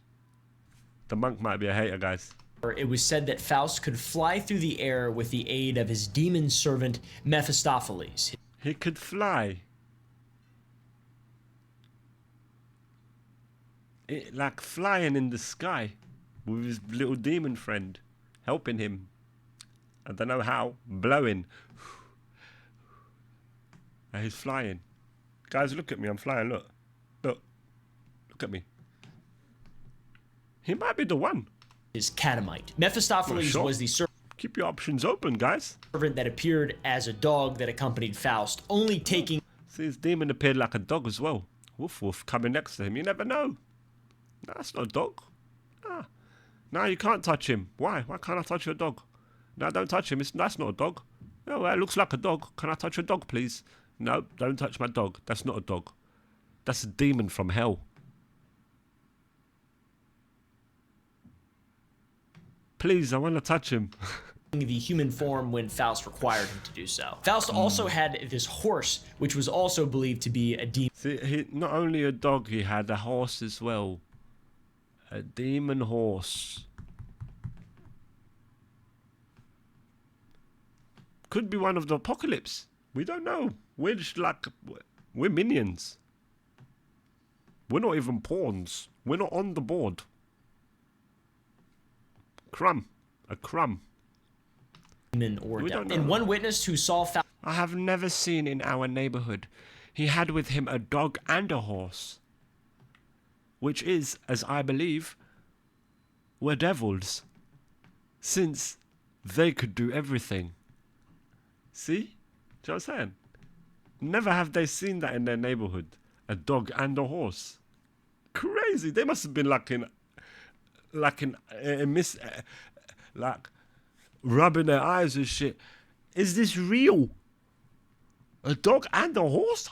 The monk might be a hater, guys. it was said that Faust could fly through the air with the aid of his demon servant Mephistopheles. He could fly. Like flying in the sky with his little demon friend helping him. I don't know how. Blowing. And he's flying. Guys, look at me. I'm flying. Look. Look. Look at me. He might be the one. His catamite. Mephistopheles Sure. was the Keep your options open, guys. servant that appeared as a dog that accompanied Faust, only taking See, his demon appeared like a dog as well. Woof woof coming next to him. You never know. No, that's not a dog. Ah. No, you can't touch him. Why? Why can't I touch your dog? No, don't touch him. That's not a dog. Oh, well, it looks like a dog. Can I touch your dog, please? No, don't touch my dog. That's not a dog. That's a demon from hell. Please, I want to touch him. the human form when Faust required him to do so. Faust also had this horse, which was also believed to be a demon. See, he not only a dog, he had a horse as well. A demon horse. Could be one of the apocalypse. We don't know. We're just like, we're minions. We're not even pawns. We're not on the board. Crumb. A crumb. Or We devil. don't know. And one witness who saw Faust I have never seen in our neighborhood. He had with him a dog and a horse, which is, as I believe, were devils, since they could do everything. See? Do you know what I'm saying? Never have they seen that in their neighborhood. A dog and a horse. Crazy. They must have been like rubbing their eyes and shit. Is this real? A dog and a horse?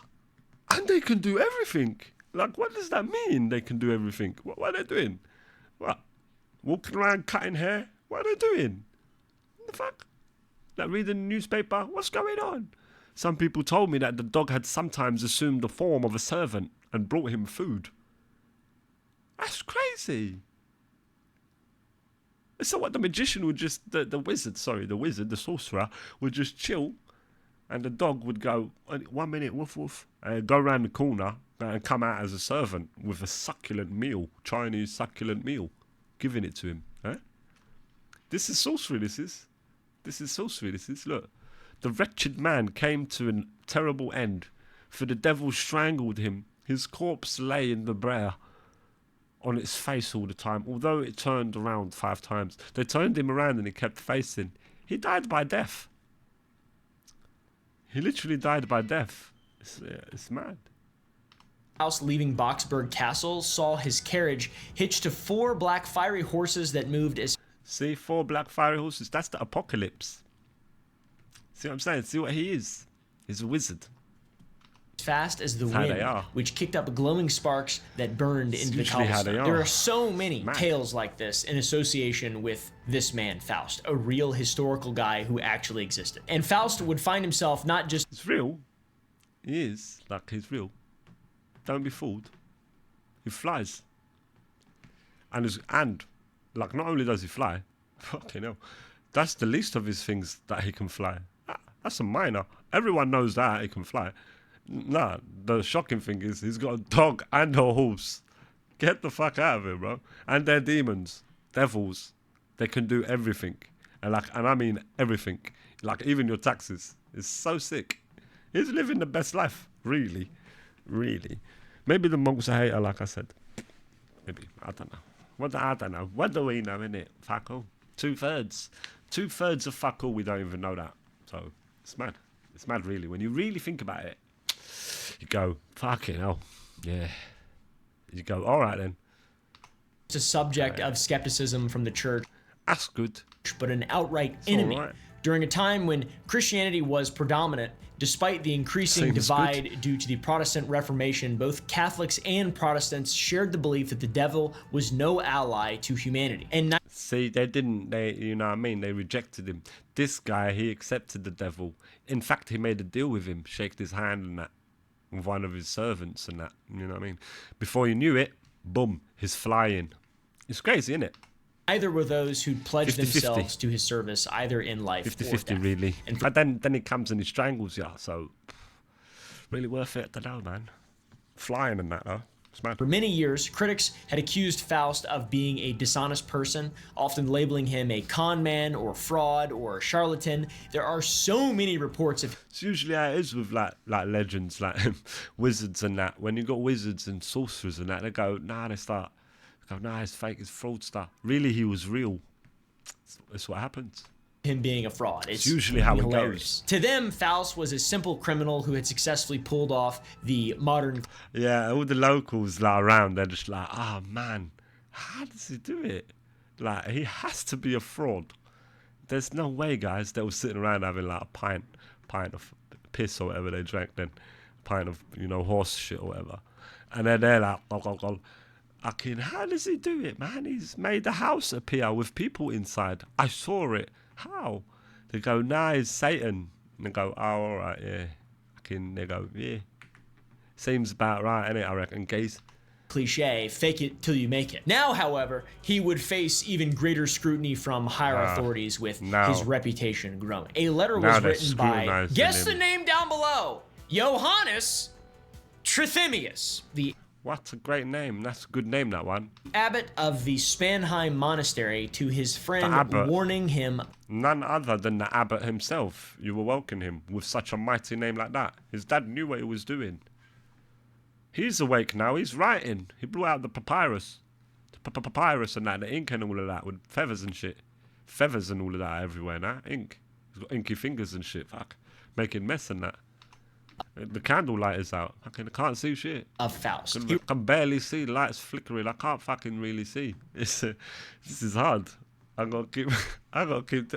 And they can do everything. Like, what does that mean? They can do everything. What are they doing? What? Walking around cutting hair? What are they doing? What the fuck? Like reading the newspaper? What's going on? Some people told me that the dog had sometimes assumed the form of a servant and brought him food. That's crazy. So what, the magician would just, the wizard, the sorcerer, would just chill, and the dog would go, 1 minute, woof woof, and go around the corner and come out as a servant with a succulent meal, Chinese succulent meal, giving it to him. Eh? This is sorcery, this is sorcery, look. The wretched man came to a terrible end, for the devil strangled him. His corpse lay in the briar on its face all the time, although it turned around 5 times. They turned him around and he kept facing. He died by death. He literally died by death. It's mad. Faust leaving Boxburg Castle saw his carriage hitched to 4 black fiery horses that moved as See, 4 black fiery horses. That's the apocalypse. See what I'm saying? See what he is? He's a wizard. fast as the how they wind, are. which kicked up glowing sparks that burned into the usually how they cobblestone. are. There are so many Mad. tales like this in association with this man, Faust, a real historical guy who actually existed. And Faust would find himself not just It's real. He is. Like, he's real. Don't be fooled. He flies. And like, not only does he fly, fucking hell, that's the least of his things that he can fly. That's a minor. Everyone knows that he can fly. Nah, the shocking thing is he's got a dog and a horse. Get the fuck out of here, bro. And they're demons, devils. They can do everything. And I mean everything. Like, even your taxes. It's so sick. He's living the best life. Really. Really. Maybe the monks are hater, like I said. Maybe. I don't know. I don't know. What do we know, innit? Fuck all. 2/3. 2/3 of fuck all, we don't even know that. So, it's mad. It's mad, really. When you really think about it, you go, fucking hell. Yeah. You go, all right then. a subject of skepticism from the church, That's good. but an outright enemy. all right. During a time when Christianity was predominant, despite the increasing Seems divide due to the Protestant Reformation, both Catholics and Protestants shared the belief that the devil was no ally to humanity. And See, you know what I mean? They rejected him. This guy, he accepted the devil. In fact, he made a deal with him, shaked his hand and that, with one of his servants and that, you know what I mean? Before you knew it, boom, he's flying. It's crazy, isn't it? neither were those who pledged 50-50. themselves to his service, either in life or 50-50, death. really. And But then he comes and he strangles you, so really worth it to know, man. Flying and that, though. It's mad. for many years, critics had accused Faust of being a dishonest person, often labeling him a con man or fraud or a charlatan. There are so many reports of It's usually how it is with like legends, like wizards and that. When you got wizards and sorcerers and that, they go, nah, nah, it's fake, it's fraudster. Really, he was real. That's what happens. him being a fraud. It's usually how it hilarious. To them, Faust was a simple criminal who had successfully pulled off the modern Yeah, all the locals like around, they're just like, oh man, how does he do it? Like, he has to be a fraud. There's no way, guys. They were sitting around having like a pint of piss or whatever they drank then, pint of, horse shit or whatever, and then they're like, how does he do it, man? He's made the house appear with people inside. I saw it. How? They go, nah, it's Satan. And they go, oh, all right, yeah. They go, yeah. Seems about right, innit, I reckon, guys. cliche, fake it till you make it. Now, however, he would face even greater scrutiny from higher authorities with now- his reputation growing. A letter Now was they're written by, scrutinizing guess the him. name down below, Johannes Trithemius, the What a great name. That's a good name, that one. abbot of the Spanheim Monastery, to his friend, abbot. warning him None other than the abbot himself. You will welcome him with such a mighty name like that. His dad knew what he was doing. He's awake now. He's writing. He blew out the papyrus. The papyrus and that, the ink and all of that with feathers and shit. Feathers and all of that everywhere now. Ink. He's got inky fingers and shit. Fuck. Making mess and that. The candle light is out. I can't see shit. of Faust. I can barely see. The light's flickering. I can't fucking really see. This is hard. I gotta keep.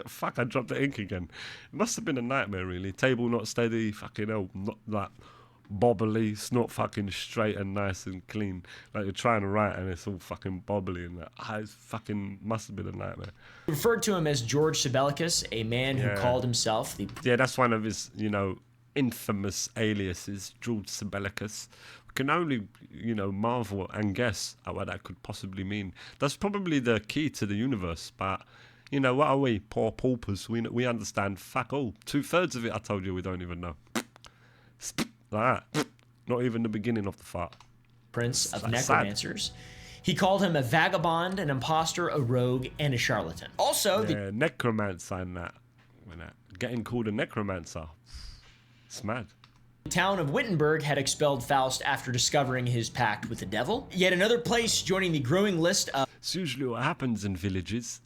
Fuck! I dropped the ink again. It must have been a nightmare, really. Table not steady. Fucking hell. Not like bobbly. It's not fucking straight and nice and clean. Like you're trying to write and it's all fucking bobbly and that. It fucking must have been a nightmare. Referred to him as George Sibelius, a man who Yeah. called himself the Yeah, that's one of his, infamous aliases, George Sibelius. We can only, marvel and guess at what that could possibly mean. That's probably the key to the universe, but, what are we? Poor paupers. We understand fuck all. 2/3 of it, I told you, we don't even know. Like that. Not even the beginning of the fart. prince of That's sad. necromancers. He called him a vagabond, an impostor, a rogue, and a charlatan. Also, the Yeah, necromancer and that. Getting called a necromancer. It's mad. town of Wittenberg had expelled Faust after discovering his pact with the devil. Yet another place joining the growing list of It's usually what happens in villages.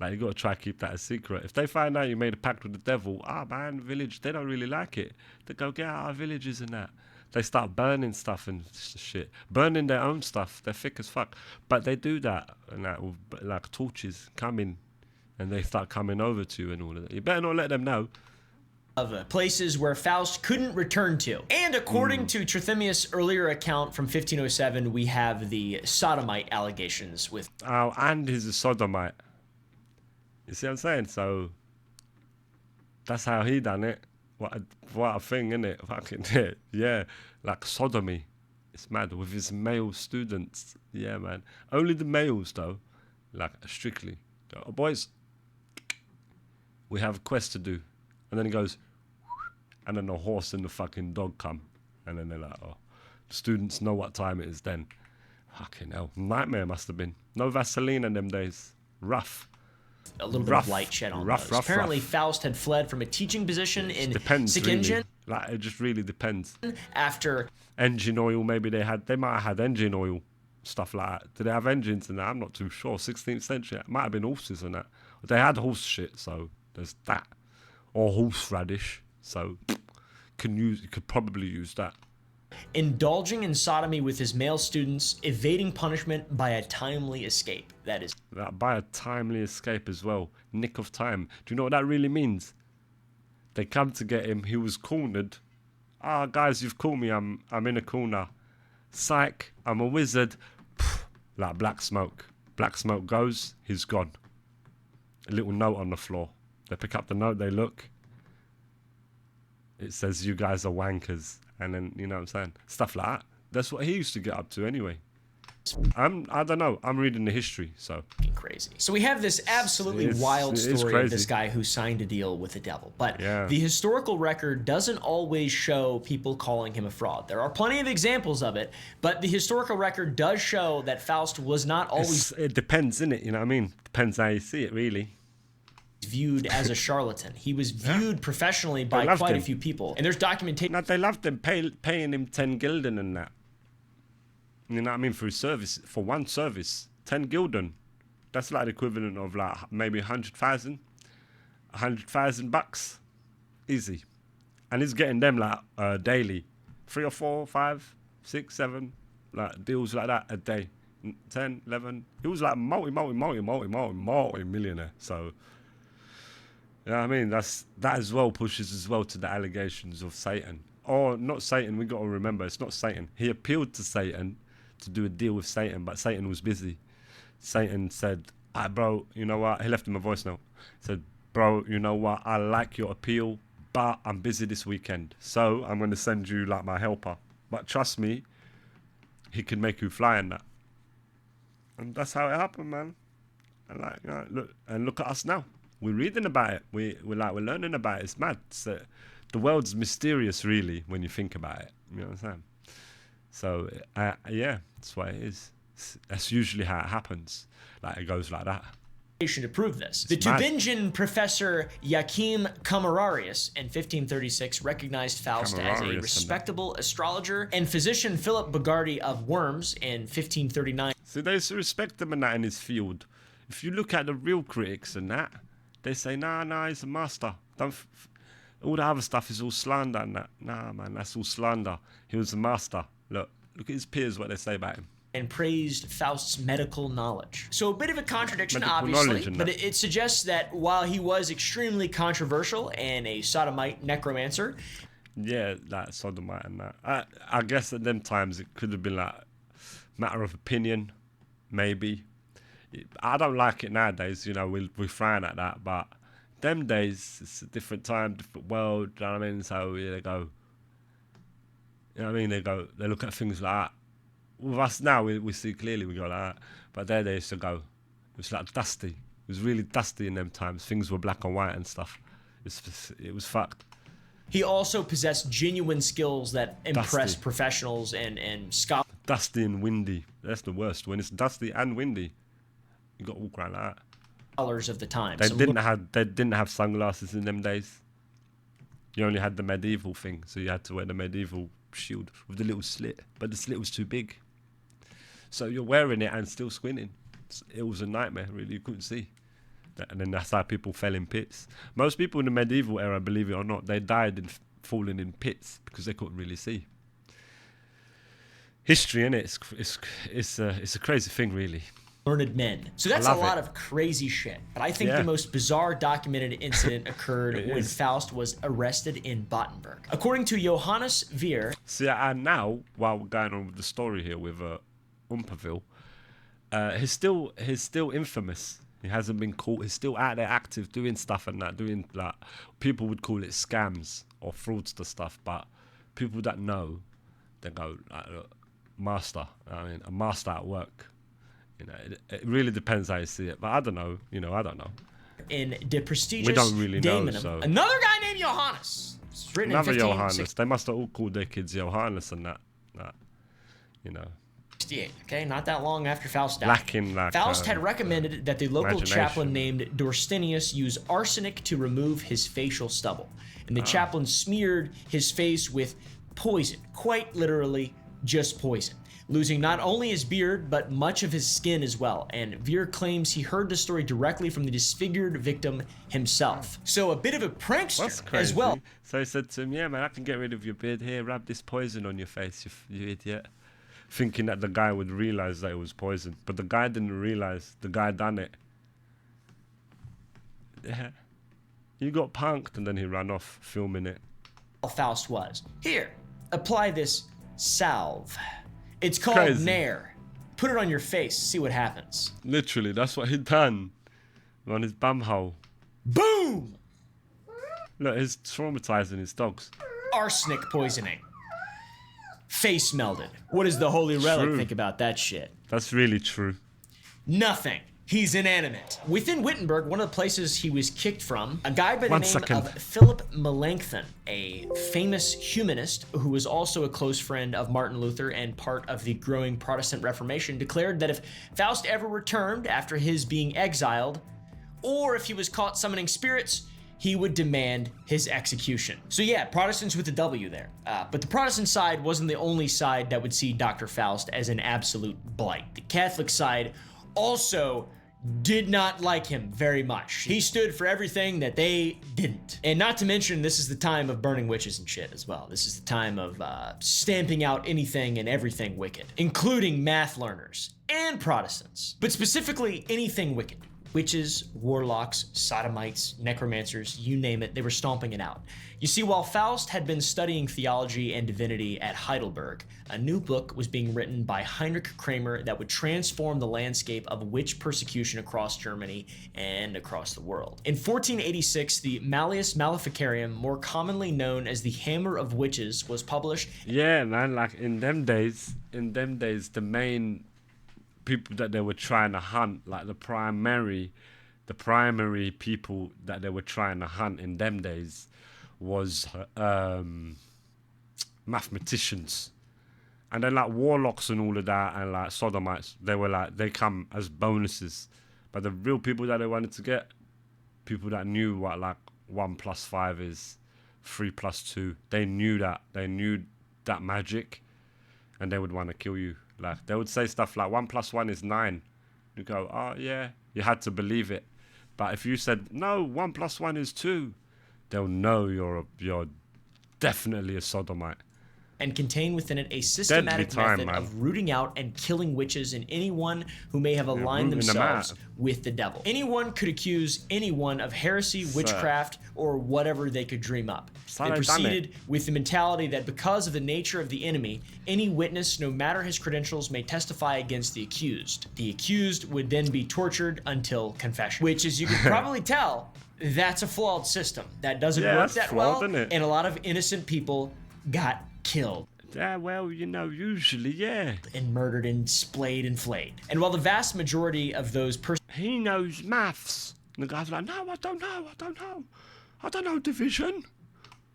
Like, you got to try to keep that a secret. If they find out you made a pact with the devil, man, village, they don't really like it. They go, get out of our villages and that. They start burning stuff and shit. Burning their own stuff. They're thick as fuck. But they do that, and that with, like, torches come in, and they start coming over to you and all of that. You better not let them know. of places where Faust couldn't return to. And according to Trithemius' earlier account from 1507, we have the sodomite allegations with... Oh, and he's a sodomite. You see what I'm saying? So that's how he done it. What a thing, innit? Fucking yeah, like sodomy. It's mad with his male students. Yeah, man. Only the males though, like strictly. Oh, boys, we have a quest to do, and then he goes, and then the horse and the fucking dog come, and then they're like, oh, the students know what time it is then. Fucking hell, nightmare must have been. No Vaseline in them days. Rough. A little bit of light shed on those. Apparently, Faust had fled from a teaching position in Sickingen. Really. Like, it just really depends. After engine oil, maybe they might have had engine oil, stuff like that. Did they have engines in that? I'm not too sure. 16th century, it might have been horses and that. They had horse shit, so there's that. Or horseradish, so you could probably use that. Indulging in sodomy with his male students, evading punishment by a timely escape. That is... By a timely escape as well. Nick of time. Do you know what that really means? They come to get him. He was cornered. Ah, guys, you've caught me. I'm in a corner. Psych. I'm a wizard. Like black smoke. Black smoke goes. He's gone. A little note on the floor. They pick up the note. They look. It says, you guys are wankers. And then, you know what I'm saying? Stuff like that. That's what he used to get up to anyway. I don't know. I'm reading the history, so. Crazy. So we have this absolutely wild story of this guy who signed a deal with the devil. But the historical record doesn't always show people calling him a fraud. There are plenty of examples of it, but the historical record does show that Faust was not always... It depends, innit? You know what I mean? Depends how you see it, really. Viewed as a charlatan. He was viewed professionally by quite a few people. And there's documentation... No, they loved him, paying him 10 gulden and that. You know what I mean? For his service, for one service, 10 gulden. That's like the equivalent of like maybe 100,000 bucks. Easy. And he's getting them like daily. 3 or 4, 5, 6, 7, like deals like that a day. 10, 11. He was like multi-millionaire. So... you know what I mean? That as well pushes as well to the allegations of Satan. Or not Satan, we got to remember, it's not Satan. He appealed to Satan to do a deal with Satan, but Satan was busy. Satan said, bro, you know what? He left him a voice note. Said, bro, you know what? I like your appeal, but I'm busy this weekend. So I'm going to send you like my helper. But trust me, he can make you fly in that. And that's how it happened, man. And like, you know, look at us now. We're reading about it. We're learning about it. It's mad. The world's mysterious, really, when you think about it. You know what I'm saying? So yeah, that's what it is. That's usually how it happens. Like it goes like that. To prove this, the Tübingen professor Joachim Camerarius in 1536 recognized Faust as a respectable astrologer, and physician Philip Bogarty of Worms in 1539. So they respect him and that in his field. If you look at the real critics and that, they say, nah, he's a master. All the other stuff is all slander and that. Nah, man, that's all slander. He was a master. Look at his peers, what they say about him. And praised Faust's medical knowledge. So a bit of a contradiction, obviously, but it suggests that while he was extremely controversial and a sodomite necromancer... yeah, that sodomite and that. I guess at them times it could have been like matter of opinion, maybe. I don't like it nowadays, you know, we frown at that, but them days, it's a different time, different world, you know what I mean? So, yeah, they go, you know what I mean? They look at things like that. With us now, we see clearly, we go like that, but there they used to go. It was like dusty. It was really dusty in them times. Things were black and white and stuff. It was fucked. He also possessed genuine skills that impressed professionals and scholars. Dusty and windy. That's the worst. When it's dusty and windy, you got to walk around like that. Scholars of the time. They didn't have sunglasses in them days. You only had the medieval thing, so you had to wear the medieval shield with the little slit, but the slit was too big. So you're wearing it and still squinting. It was a nightmare, really. You couldn't see. And then that's how people fell in pits. Most people in the medieval era, believe it or not, they died in falling in pits because they couldn't really see. History, innit? It's a crazy thing, really. learned men. So that's a love lot it. of crazy shit. But I think Yeah. the most bizarre documented incident occurred It when is. Faust was arrested in Battenberg. According to Johannes Veer, See, and now, while we're going on with the story here with Umperville, he's still infamous. He hasn't been caught. He's still out there active, doing stuff and that, doing like people would call it scams or fraudster stuff, but people that know, they go like, look, master. I mean, a master at work. You know, it really depends how you see it, but I don't know. You know, I don't know. in De Prestigious We don't really know, Daemonum, so- another guy named Johannes. It's written Another in Johannes. 1568. They must have all called their kids Johannes and that. You know, Okay, not that long after Faust died. lacking like. Faust had recommended that the local imagination. chaplain named Dorstinius use arsenic to remove his facial stubble. And the chaplain smeared his face with poison, quite literally just poison, losing not only his beard, but much of his skin as well. And Veer claims he heard the story directly from the disfigured victim himself. So a bit of a prankster That's crazy. as well. So he said to him, "Yeah, man, I can get rid of your beard. Here, rub this poison on your face, you idiot." Thinking that the guy would realize that it was poison, but the guy didn't realize. The guy done it. Yeah, you got punked, and then he ran off filming it. Faust was. Here, apply this salve. It's called Crazy. Nair. Put it on your face, see what happens. Literally, that's what he done on his bumhole. Boom! Look, he's traumatizing his dogs. Arsenic poisoning. Face melted. What does the Holy Relic True. think about that shit? That's really true. Nothing. He's inanimate. Within Wittenberg, one of the places he was kicked from, a guy by the One name second. of Philip Melanchthon, a famous humanist who was also a close friend of Martin Luther and part of the growing Protestant Reformation, declared that if Faust ever returned after his being exiled, or if he was caught summoning spirits, he would demand his execution. So yeah, Protestants with a W there. But the Protestant side wasn't the only side that would see Dr. Faust as an absolute blight. The Catholic side also did not like him very much. He stood for everything that they didn't. And not to mention, this is the time of burning witches and shit as well. This is the time of stamping out anything and everything wicked, including math learners and Protestants, but specifically anything wicked. Witches, warlocks, sodomites, necromancers, you name it, they were stomping it out. You see, while Faust had been studying theology and divinity at Heidelberg, a new book was being written by Heinrich Kramer that would transform the landscape of witch persecution across Germany and across the world. In 1486, the Malleus Maleficarium, more commonly known as the Hammer of Witches, was published. Yeah, man. Like in them days, the main people that they were trying to hunt, like the primary people that they were trying to hunt in them days was mathematicians. And then like warlocks and all of that and like sodomites, they come as bonuses. But the real people that they wanted to get, people that knew what like 1 + 5 is 3 + 2, they knew that magic, and they would want to kill you. Like they would say stuff like 1 + 1 is 9. You go, oh yeah, you had to believe it. But if you said no, 1 + 1 is 2, they'll know you're definitely a sodomite. And contain within it a systematic time, method man. of rooting out and killing witches and anyone who may have aligned rooting them themselves out. with the devil. Anyone could accuse anyone of heresy, witchcraft, or whatever they could dream up. So They they done proceeded with the mentality that because of the nature of the enemy, any witness, no matter his credentials, may testify against the accused. The accused would then be tortured until confession, which, as you can probably tell, that's a flawed system. That doesn't Yeah, work that's that flawed, well, isn't it? and a lot of innocent people got killed Yeah, well, usually, yeah. and murdered and splayed and flayed. And while the vast majority of those He knows maths. And the guy's like, no, I don't know division.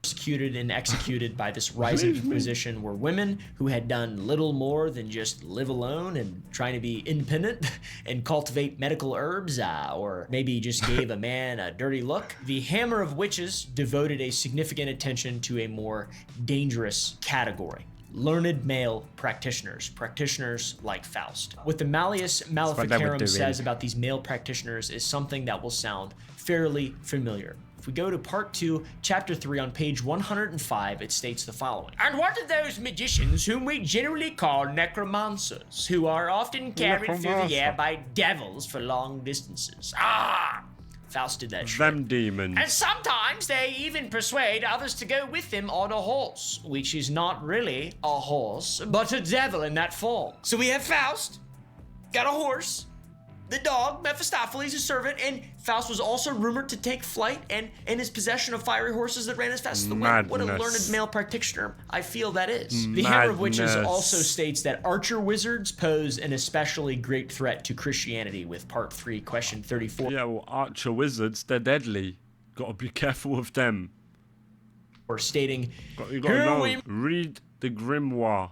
persecuted and executed by this rising Believe me. Inquisition were women who had done little more than just live alone and trying to be independent and cultivate medical herbs, or maybe just gave a man a dirty look. The Hammer of Witches devoted a significant attention to a more dangerous category: learned male practitioners like Faust. What the Malleus what they were Maleficarum doing. says about these male practitioners is something that will sound fairly familiar. If we go to part 2, chapter 3 on page 105, it states the following. And what are those magicians whom we generally call necromancers, who are often carried through the air by devils for long distances? Ah! Faust did that shit. Them demons. And sometimes they even persuade others to go with them on a horse, which is not really a horse, but a devil in that form. So we have Faust, got a horse, the dog, Mephistopheles, his servant, and Faust was also rumored to take flight and in his possession of fiery horses that ran as fast as the wind. What a learned male practitioner I feel that is. The Hammer of Witches also states that archer wizards pose an especially great threat to Christianity with part 3, question 34. Yeah, well, archer wizards, they're deadly. Gotta be careful with them. Or stating, You gotta know, read the grimoire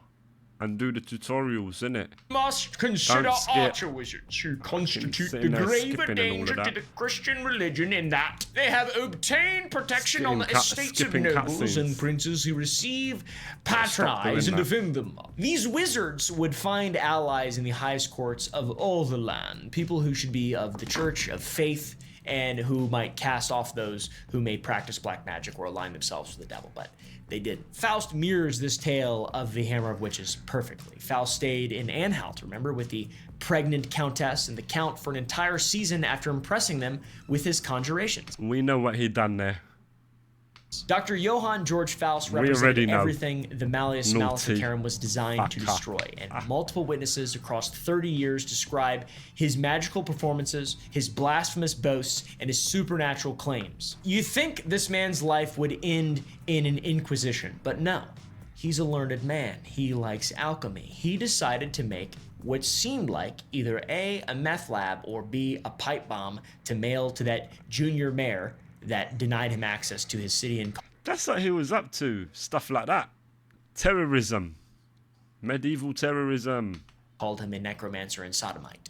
and do the tutorials, innit? Must consider Don't skip. archer wizards who constitute sitting the there graver skipping and all danger of to that. the Christian religion in that they have obtained protection on the Skipping estates of skipping nobles cutscenes. and princes who receive, Stop patronize, doing and that. defend them. These wizards would find allies in the highest courts of all the land, people who should be of the church of faith and who might cast off those who may practice black magic or align themselves with the devil, but they did. Faust mirrors this tale of the Hammer of Witches perfectly. Faust stayed in Anhalt, remember, with the pregnant countess and the count for an entire season after impressing them with his conjurations. We know what he done there. Dr. Johann George Faust We already represented know. everything the Malleus Naughty Maleficarum was designed to fucker. destroy, and multiple witnesses across 30 years describe his magical performances, his blasphemous boasts, and his supernatural claims. You think this man's life would end in an inquisition, but no. He's a learned man. He likes alchemy. He decided to make what seemed like either A, a meth lab, or B, a pipe bomb to mail to that junior mayor that denied him access to his city and That's what he was up to. Stuff like that. Terrorism. Medieval terrorism. called him a necromancer and sodomite.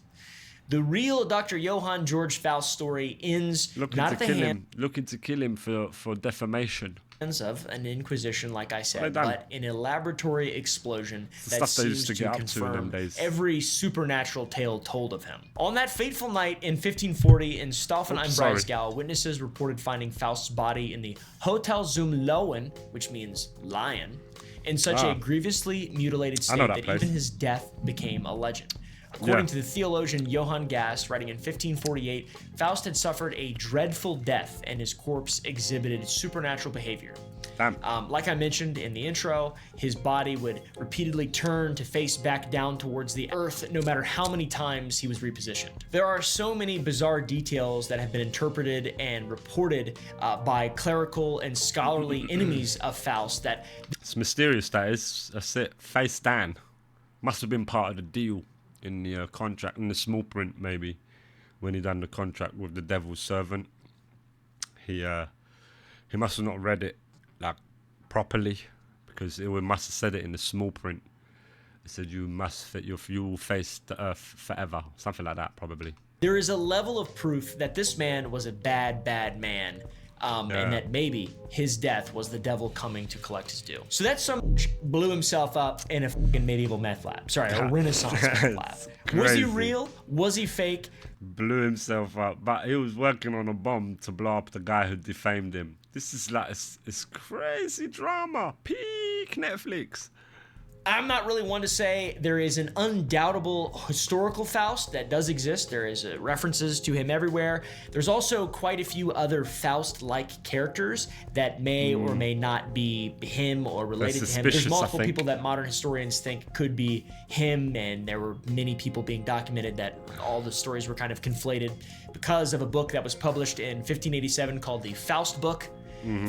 The real Dr. Johann George Faust story ends Looking not to at the kill him. Looking to kill him for defamation. hands of an inquisition, like I Well said, done. but in a laboratory explosion the that stuff they seems used to to get up to in them confirm days. every supernatural tale told of him. On that fateful night in 1540 in Stauffen am sorry. Breisgau, witnesses reported finding Faust's body in the Hotel zum Löwen, which means lion, in such a grievously mutilated I know state that that place. even his death became a legend. According Yeah. to the theologian Johann Gass, writing in 1548, Faust had suffered a dreadful death and his corpse exhibited supernatural behavior. Damn. Like I mentioned in the intro, his body would repeatedly turn to face back down towards the earth no matter how many times he was repositioned. There are so many bizarre details that have been interpreted and reported by clerical and scholarly enemies of Faust that It's mysterious, that is. That's it. Face down. Must have been part of the deal in the contract, in the small print maybe, when he done the contract with the devil's servant. He must have not read it like properly, because it must have said it in the small print. It said you will face the earth forever, something like that probably. there is a level of proof that this man was a bad man. And that maybe his death was the devil coming to collect his due. So that some blew himself up in a fucking medieval meth lab. Sorry, a Renaissance meth lab. Was he Crazy. real? Was he fake? Blew himself up, but he was working on a bomb to blow up the guy who defamed him. This is like it's crazy drama. Peak Netflix. I'm not really one to say there is an undoubtable historical Faust that does exist. There is references to him everywhere. There's also quite a few other Faust-like characters that may or may not be him or related to him. There's suspicious, I multiple think. people that modern historians think could be him, and there were many people being documented that all the stories were kind of conflated because of a book that was published in 1587 called the Faust Book.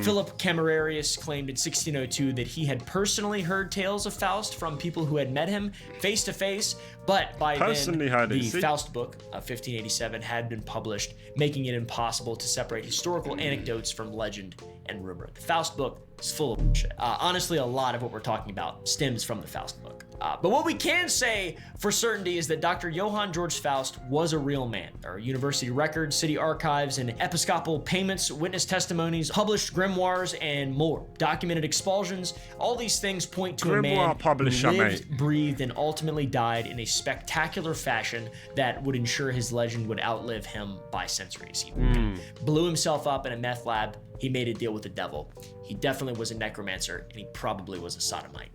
Philip Camerarius claimed in 1602 that he had personally heard tales of Faust from people who had met him face to face, but by Personally then heard it, the see? Faust book of 1587 had been published, making it impossible to separate historical anecdotes from legend and rumor. The Faust book is full of shit. Honestly, a lot of what we're talking about stems from the Faust book. But what we can say for certainty is that Dr. Johann George Faust was a real man. There are university records, city archives, and episcopal payments, witness testimonies, published grimoires, and more. Documented expulsions. All these things point to a man Grimoire publisher, who lived, mate. breathed, and ultimately died in a spectacular fashion that would ensure his legend would outlive him by centuries. He blew himself up in a meth lab he made a deal with the devil. He definitely was a necromancer, and he probably was a sodomite.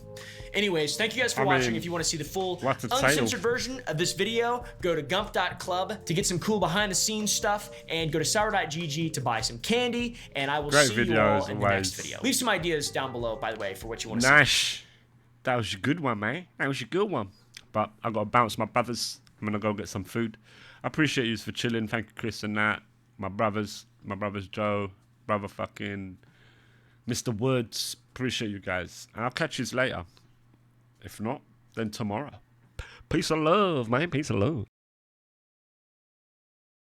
Anyways, thank you guys for watching. If you want to see the full uncensored version of this video, go to gump.club to get some cool behind-the-scenes stuff, and go to sour.gg to buy some candy, and I will see you all in the next video. Leave some ideas down below, by the way, for what you want to see. Nash, that was a good one, man. That was a good one. But I got to bounce, my brothers. I'm going to go get some food. I appreciate you for chilling. Thank you, Chris and Nat. My brothers Joe, brother fucking Mr. Woods. Appreciate you guys. And I'll catch you later. If not, then tomorrow. Peace of love, man. Peace of love.